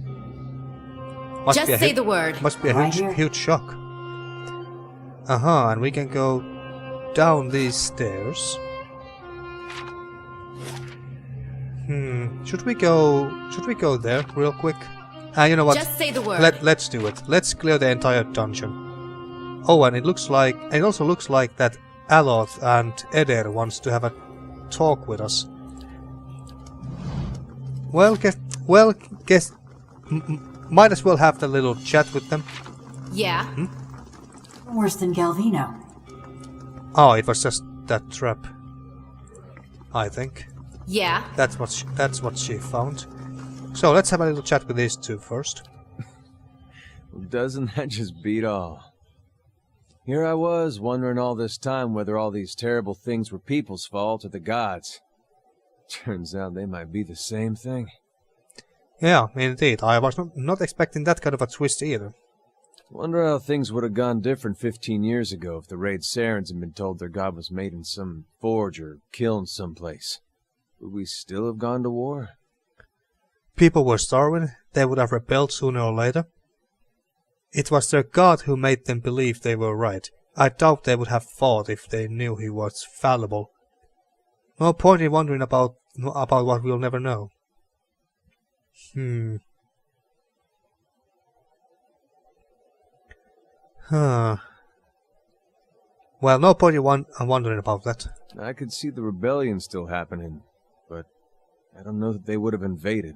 Just say the word. Must be a Right here. huge shock. And we can go down these stairs. Should we go there real quick? You know what? Just say the word. Let's do it. Let's clear the entire dungeon. Oh, and it also looks like that Aloth and Eder wants to have a talk with us. Might as well have the little chat with them. Yeah. Worse than Galvino. Oh, it was just that trap. I think Yeah. that's what she found. So let's have a little chat with these two first. Well, doesn't that just beat all? Here I was, wondering all this time whether all these terrible things were people's fault or the gods. Turns out they might be the same thing. Yeah, indeed. I was not expecting that kind of a twist either. Wonder how things would have gone different 15 years ago if the Raid Sarens had been told their god was made in some forge or kiln someplace. Would we still have gone to war? People were starving. They would have rebelled sooner or later. It was their god who made them believe they were right. I doubt they would have fought if they knew he was fallible. No point in wondering about what we'll never know. Well, no point in wondering about that. I could see the rebellion still happening, but I don't know that they would have invaded.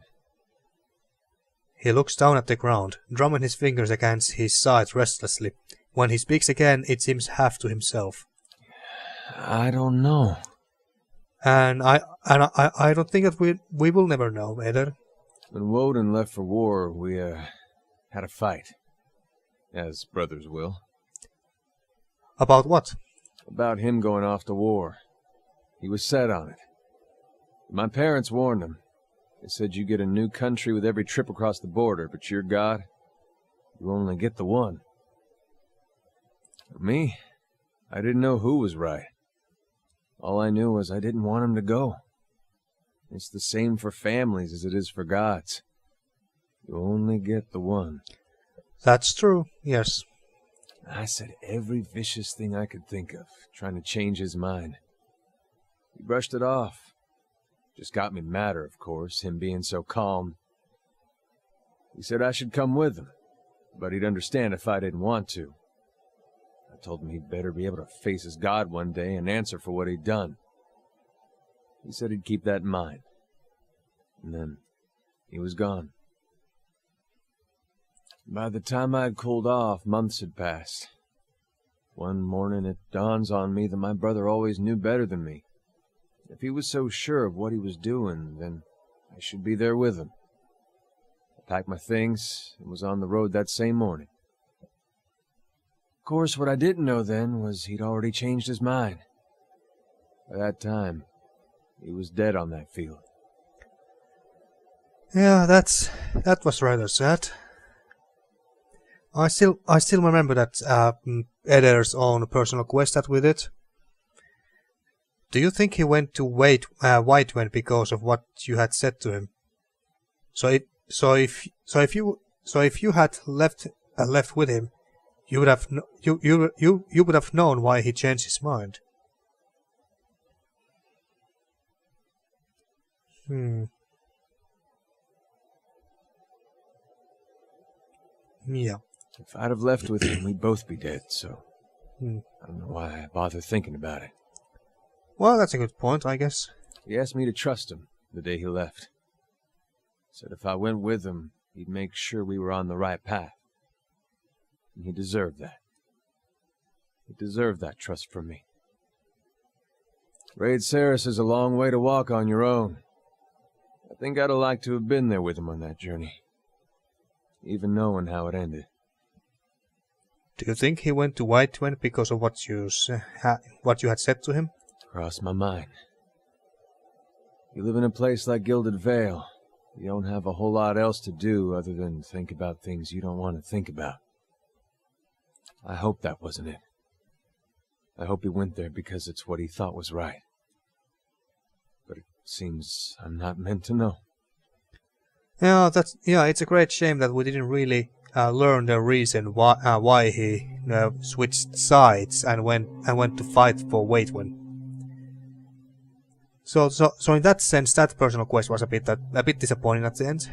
He looks down at the ground, drumming his fingers against his side restlessly. When he speaks again, it seems half to himself. I don't know. And I don't think that we will never know, Eder. When Woden left for war, we, had a fight. As brothers will. About what? About him going off to war. He was set on it. My parents warned him. They said you get a new country with every trip across the border, but your God, you only get the one. For me, I didn't know who was right. All I knew was I didn't want him to go. It's the same for families as it is for gods. You only get the one. That's true, yes. I said every vicious thing I could think of, trying to change his mind. He brushed it off. Just got me madder, of course, him being so calm. He said I should come with him, but he'd understand if I didn't want to. I told him he'd better be able to face his God one day and answer for what he'd done. He said he'd keep that in mind. And then he was gone. By the time I'd cooled off, months had passed. One morning it dawns on me that my brother always knew better than me. If he was so sure of what he was doing, then I should be there with him. I packed my things and was on the road that same morning. Of course, what I didn't know then was he'd already changed his mind. By that time, he was dead on that field. Yeah, that was rather sad. I still remember that Eder's own personal quest that we did. Do you think he went to Whitewen because of what you had said to him? So if you had left with him, you would have you would have known why he changed his mind. Yeah. If I'd have left with him, we'd both be dead, so I don't know why I bother thinking about it. Well, that's a good point, I guess. He asked me to trust him the day he left. Said if I went with him, he'd make sure we were on the right path. And he deserved that. He deserved that trust from me. Raid Saris is a long way to walk on your own. I think I'd have liked to have been there with him on that journey, even knowing how it ended. Do you think he went to Whitewen because of what you had said to him? Crossed my mind. You live in a place like Gilded Vale. You don't have a whole lot else to do other than think about things you don't want to think about. I hope that wasn't it. I hope he went there because it's what he thought was right. But it seems I'm not meant to know. Yeah, it's a great shame that we didn't really learn the reason why he switched sides and went to fight for Whitewen. So in that sense, that personal quest was a bit disappointing at the end.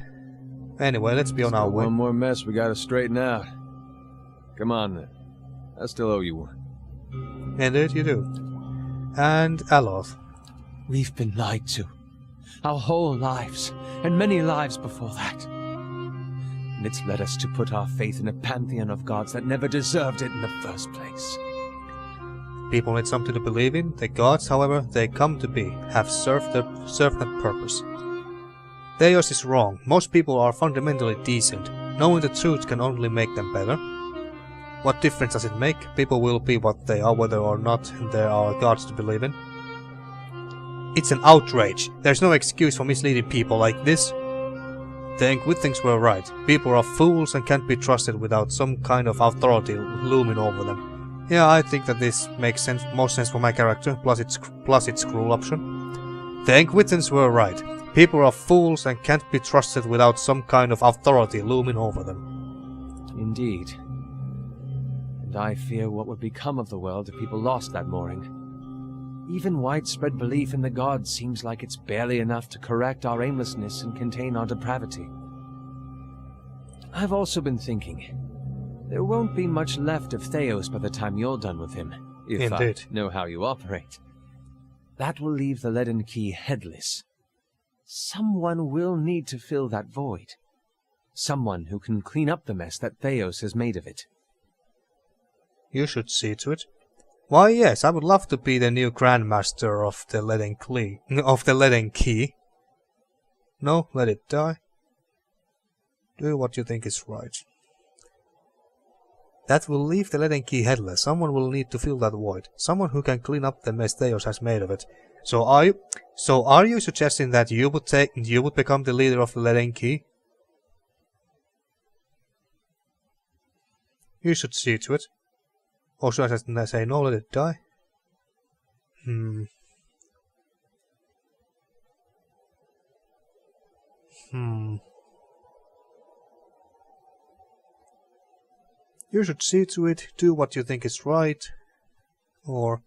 Anyway, let's be on our way. One more mess we gotta straighten out. Come on then. I still owe you one. Indeed, you do. And Aloth. We've been lied to. Our whole lives, and many lives before that. And it's led us to put our faith in a pantheon of gods that never deserved it in the first place. People need something to believe in. The gods, however they come to be, have served that purpose. Thaos is wrong. Most people are fundamentally decent. Knowing the truth can only make them better. What difference does it make? People will be what they are, whether or not there are gods to believe in. It's an outrage. There's no excuse for misleading people like this. The Inquitings were right. People are fools and can't be trusted without some kind of authority looming over them. Yeah, I think that this makes most sense for my character, plus its cruel option. The Inquitings were right. People are fools and can't be trusted without some kind of authority looming over them. Indeed. And I fear what would become of the world if people lost that mooring. Even widespread belief in the gods seems like it's barely enough to correct our aimlessness and contain our depravity. I've also been thinking, there won't be much left of Thaos by the time you're done with him, if Indeed. I know how you operate. That will leave the Leaden Key headless. Someone will need to fill that void. Someone who can clean up the mess that Thaos has made of it. You should see to it. Why yes, I would love to be the new Grandmaster of the Leaden Key. No, let it die. Do what you think is right. That will leave the Leaden Key headless. Someone will need to fill that void. Someone who can clean up the mess Thaos has made of it. So are you suggesting that you would become the leader of the Leaden Key? You should see to it. Or should I say no, let it die? You should see to it, do what you think is right. Or...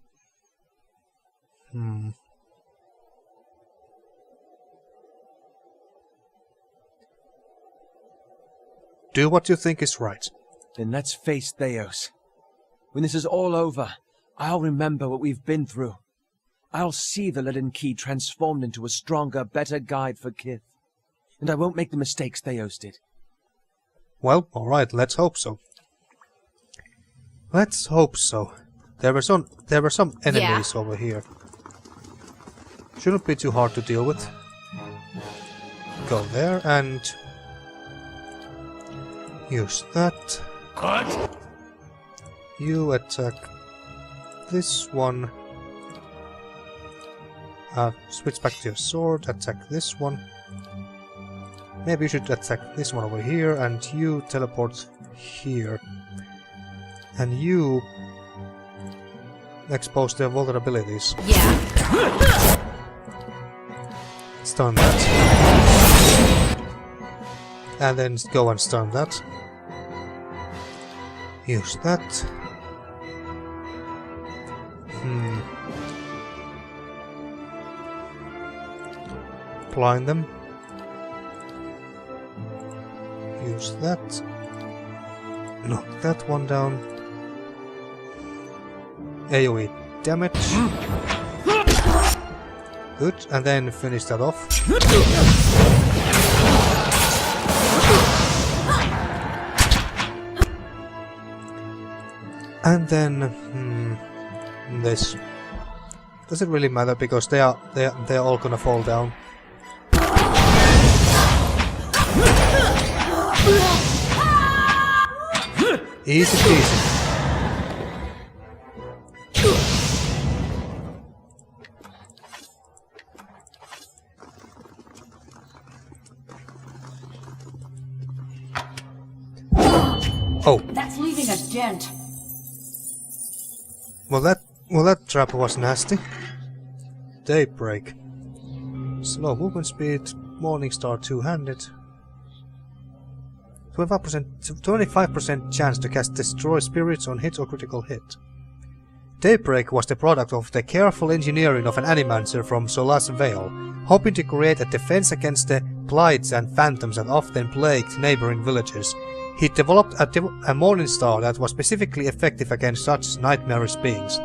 Do what you think is right. Then let's face Thaos. When this is all over, I'll remember what we've been through. I'll see the Leaden Key transformed into a stronger, better guide for Kith. And I won't make the mistakes Thaos did. Well, alright, let's hope so. Let's hope so. There were some enemies over here. Shouldn't be too hard to deal with. Go there and use that. Cut! You attack this one. Switch back to your sword, attack this one. Maybe you should attack this one over here, and you teleport here. And you expose their vulnerabilities. Yeah. Stun that. And then go and stun that. Use that. Blind them. Use that. Knock that one down. AoE damage. Good, and then finish that off. And then this. Does it really matter because they're all gonna fall down. Easy peasy. Oh. That's leaving a dent. Well that trap was nasty. Daybreak. Slow movement speed, Morningstar two-handed. 25% chance to cast Destroy Spirits on hit or critical hit. Daybreak was the product of the careful engineering of an animancer from Solace Vale, hoping to create a defense against the blights and phantoms that often plagued neighboring villages. He developed a Morningstar that was specifically effective against such nightmarish beings.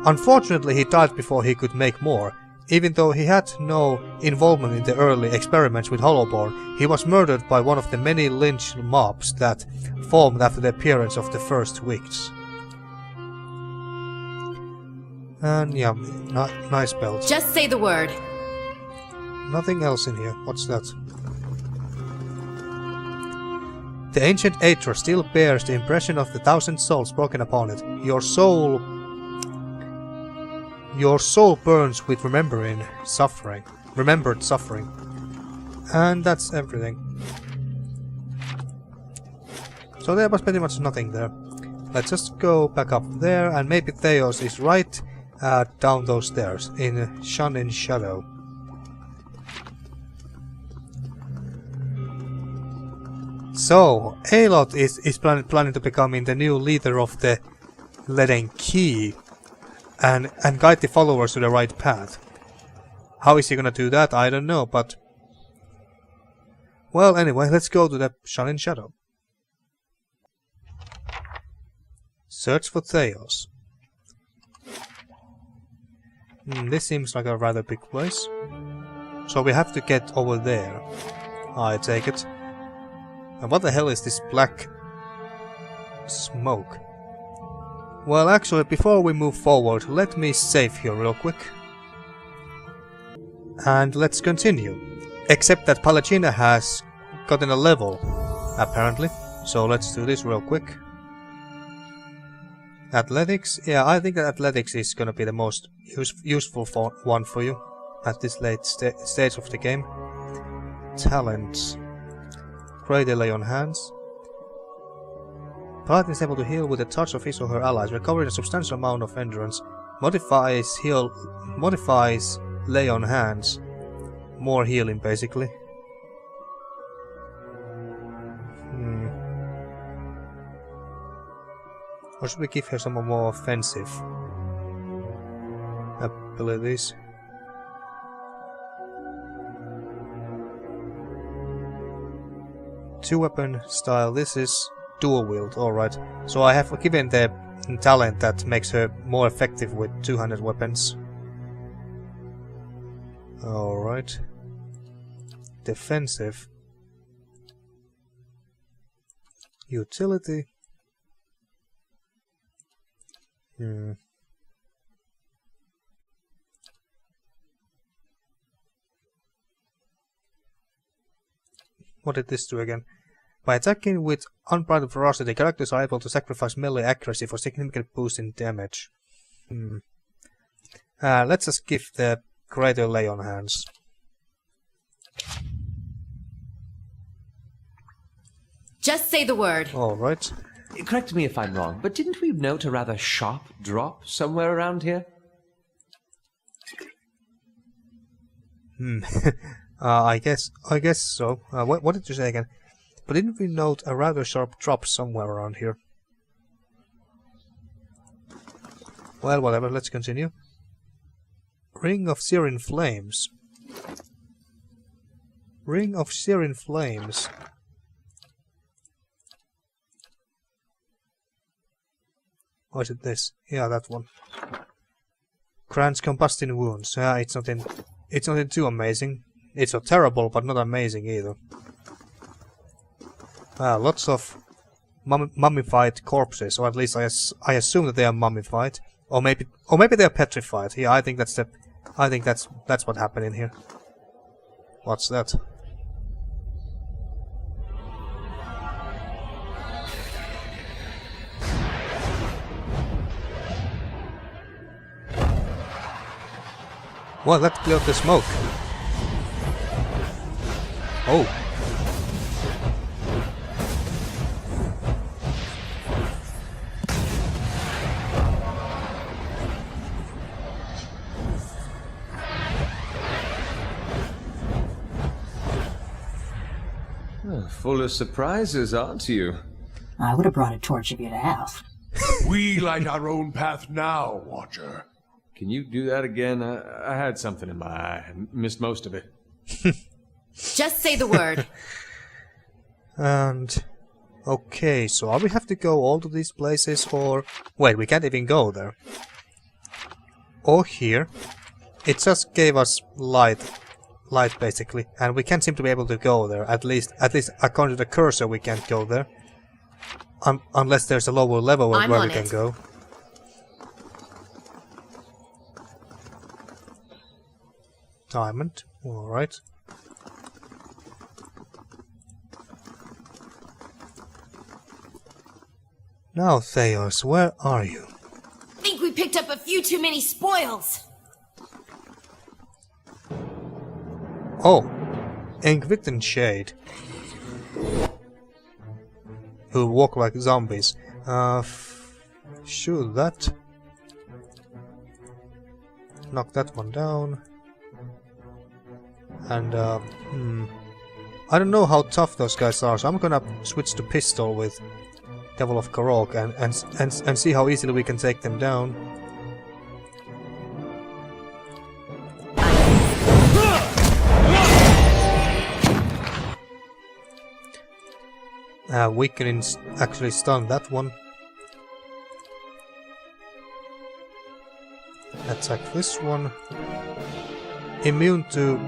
Unfortunately, he died before he could make more. Even though he had no involvement in the early experiments with Hollowborn, he was murdered by one of the many lynch mobs that formed after the appearance of the first witch. And yeah, nice belt. Just say the word. Nothing else in here. What's that? The ancient Aether still bears the impression of the 1,000 souls broken upon it. Your soul burns with remembered suffering. And that's everything. So there was pretty much nothing there. Let's just go back up there, and maybe Thaos is right down those stairs, in Shun in Shadow. So, Aloth is planning to becoming the new leader of the Leaden Key and guide the followers to the right path. How is he gonna do that? I don't know, but... Well, anyway, let's go to the Shun in Shadow. Search for Thaos. This seems like a rather big place. So we have to get over there. I take it. And what the hell is this black smoke? Well, actually, before we move forward, let me save here real quick. And let's continue. Except that Palagina has gotten a level, apparently. So let's do this real quick. Athletics? Yeah, I think that athletics is gonna be the most useful one for you at this late stage of the game. Talents. Great Delay on hands. Paladin is able to heal with a touch of his or her allies, recovering a substantial amount of endurance. Modifies lay on hands. More healing, basically. Or should we give her some more offensive abilities? Two-weapon style. This is dual wield. Alright. So I have given the talent that makes her more effective with two-handed weapons. Alright. Defensive. Utility. What did this do again? By attacking with unbridled ferocity, characters are able to sacrifice melee accuracy for significant boost in damage. Let's just give the greater lay on hands. Just say the word. Alright. Correct me if I'm wrong, but didn't we note a rather sharp drop somewhere around here? I guess so. What did you say again? But didn't we note a rather sharp drop somewhere around here? Well, whatever, let's continue. Ring of Searing Flames. Ring of Searing Flames. Or is it this? Yeah, that one. Grants combusting wounds. It's nothing too amazing. It's not terrible, but not amazing either. Lots of mummified corpses, or at least I assume that they are mummified, or maybe they are petrified. Yeah, I think that's what happened in here. What's that? Well, that cleared the smoke. Oh. Full of surprises, aren't you? I would have brought a torch if you'd asked. We light our own path now, Watcher. Can you do that again? I had something in my eye. I missed most of it. Just say the word. And... okay, so we have to go all to these places, or... wait, we can't even go there. Or here. It just gave us light basically, and we can't seem to be able to go there. At least according to the cursor we can't go there. Unless there's a lower level where we can go. Diamond, alright. Now, Thaos, where are you? Think we picked up a few too many spoils. Oh, Engvitten Shade. Who walk like zombies. Shoot that. Knock that one down. And, I don't know how tough those guys are, so I'm gonna switch to pistol with Devil of Karok and see how easily we can take them down. Weakening actually stunned that one. Attack this one. Immune to...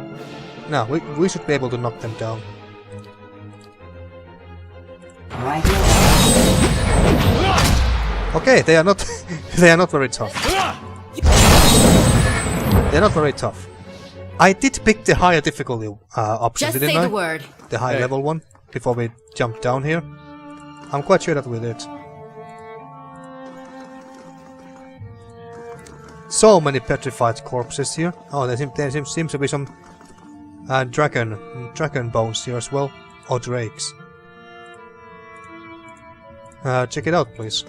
no, we should be able to knock them down. Right here. Okay, they are not they are not very tough. They're not very tough. I did pick the higher difficulty option, Just didn't say I? the word. The high level one, before we jump down here. I'm quite sure that we did. So many petrified corpses here. Oh, there seems to be some dragon bones here as well. Or drakes. Check it out, please.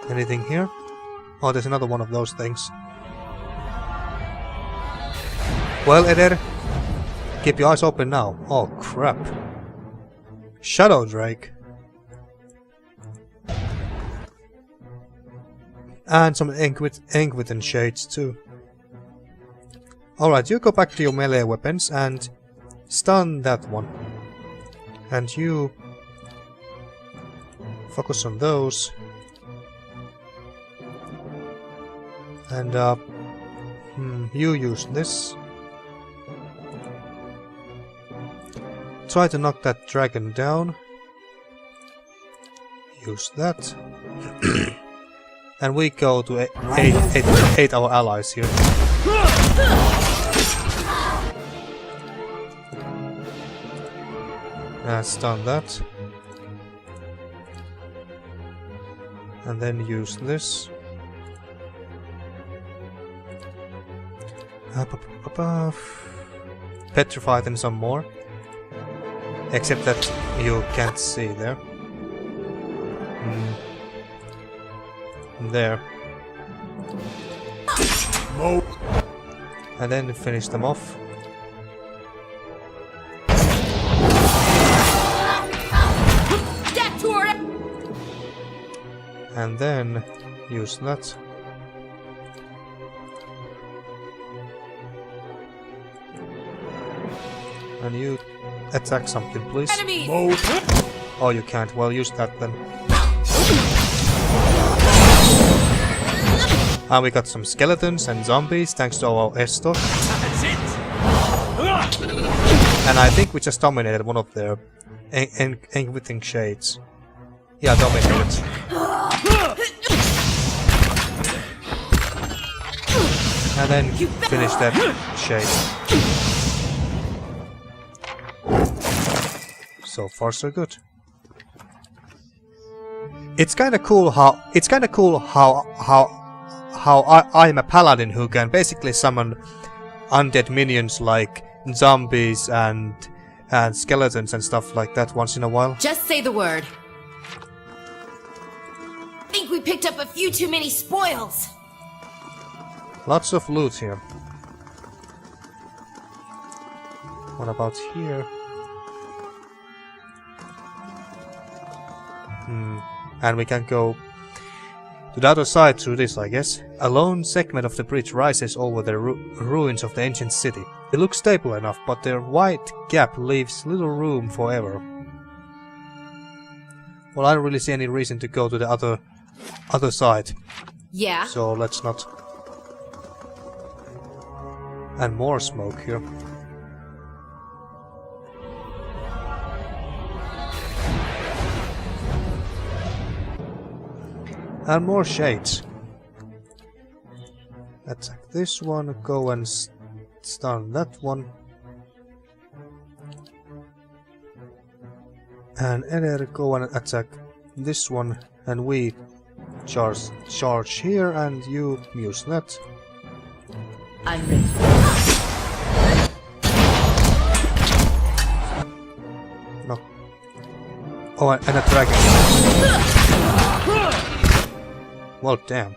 Anything here? Oh, there's another one of those things. Well, Eder, keep your eyes open now. Oh, crap. Shadow Drake. And some Engwithen shades too. Alright, you go back to your melee weapons and stun that one. And you focus on those. And you use this. Try to knock that dragon down. Use that. And we go to eight our allies here. Stun that. And then use this. Petrify them some more. Except that you can't see there. There. And then finish them off. And then use that. And you attack something, please. Oh, you can't. Well, use that then. And we got some skeletons and zombies thanks to our S-stock. And I think we just dominated one of their Engwithen shades. Yeah, dominated. And then finish that shade. So far, so good. It's kind of cool how I'm a paladin who can basically summon undead minions like zombies and skeletons and stuff like that once in a while. Just say the word. Think we picked up a few too many spoils. Lots of loot here. What about here? And we can go to the other side through this, I guess. A lone segment of the bridge rises over the ruins of the ancient city. It looks stable enough, but the wide gap leaves little room for error. Well, I don't really see any reason to go to the other side. Yeah. So let's not. And more smoke here. And more shades. Attack this one, go and stun that one. And Eder, go and attack this one, and we charge here, and you use that. I'm ready. No. Oh, and a dragon. Well, damn.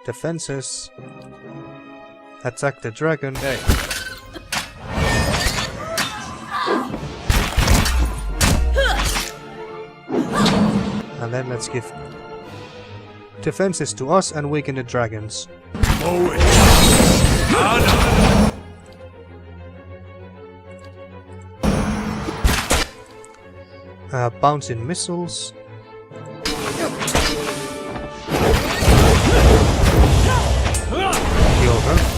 Defenses. Attack the dragon. Hey. And then let's give defenses to us and weaken the dragons. Bouncing missiles. Kill her.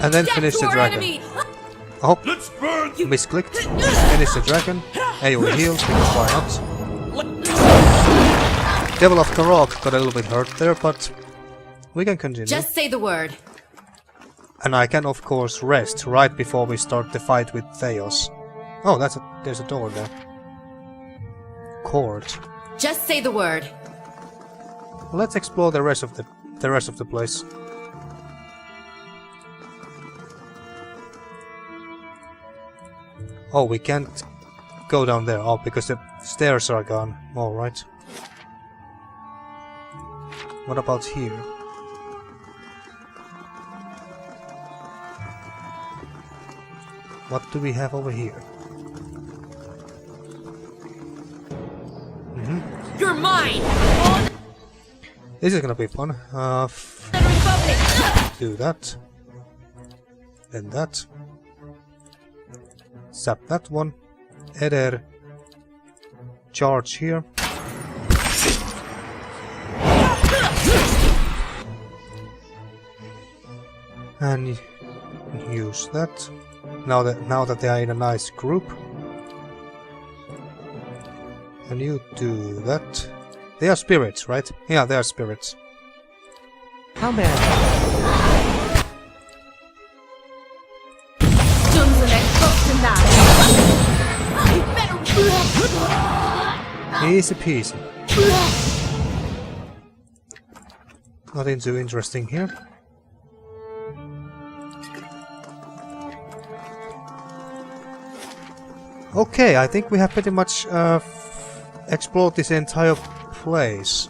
And then finish the dragon. Oh, misclicked. Finish the dragon. AoE heals, because why not? Devil of the Rock got a little bit hurt there, but we can continue. Just say the word. And I can of course rest right before we start the fight with Thaos. Oh, there's a door there. Court. Just say the word. Let's explore the rest of the place. Oh, we can't go down there. Oh, because the stairs are gone. Alright. What about here? What do we have over here? You're mine! This is gonna be fun. Do that. Then that. Zap that one. Eder. Charge here. And use that. Now that they are in a nice group. And you do that. They are spirits, right? Yeah, they are spirits. How may I? Easy peasy. Nothing too interesting here. Okay, I think we have pretty much explored this entire place.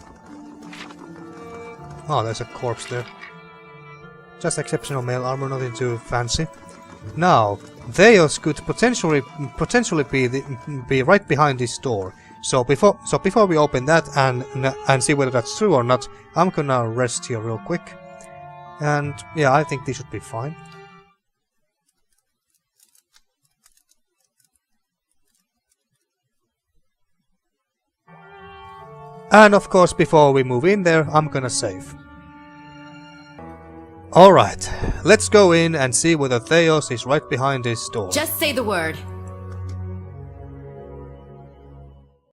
Oh, there's a corpse there. Just exceptional mail armor, nothing too fancy. Now, Thaos could potentially be right behind this door. So before we open that and see whether that's true or not, I'm gonna rest here real quick. And yeah, I think this should be fine. And of course, before we move in there, I'm gonna save. Alright, let's go in and see whether Thaos is right behind this door. Just say the word.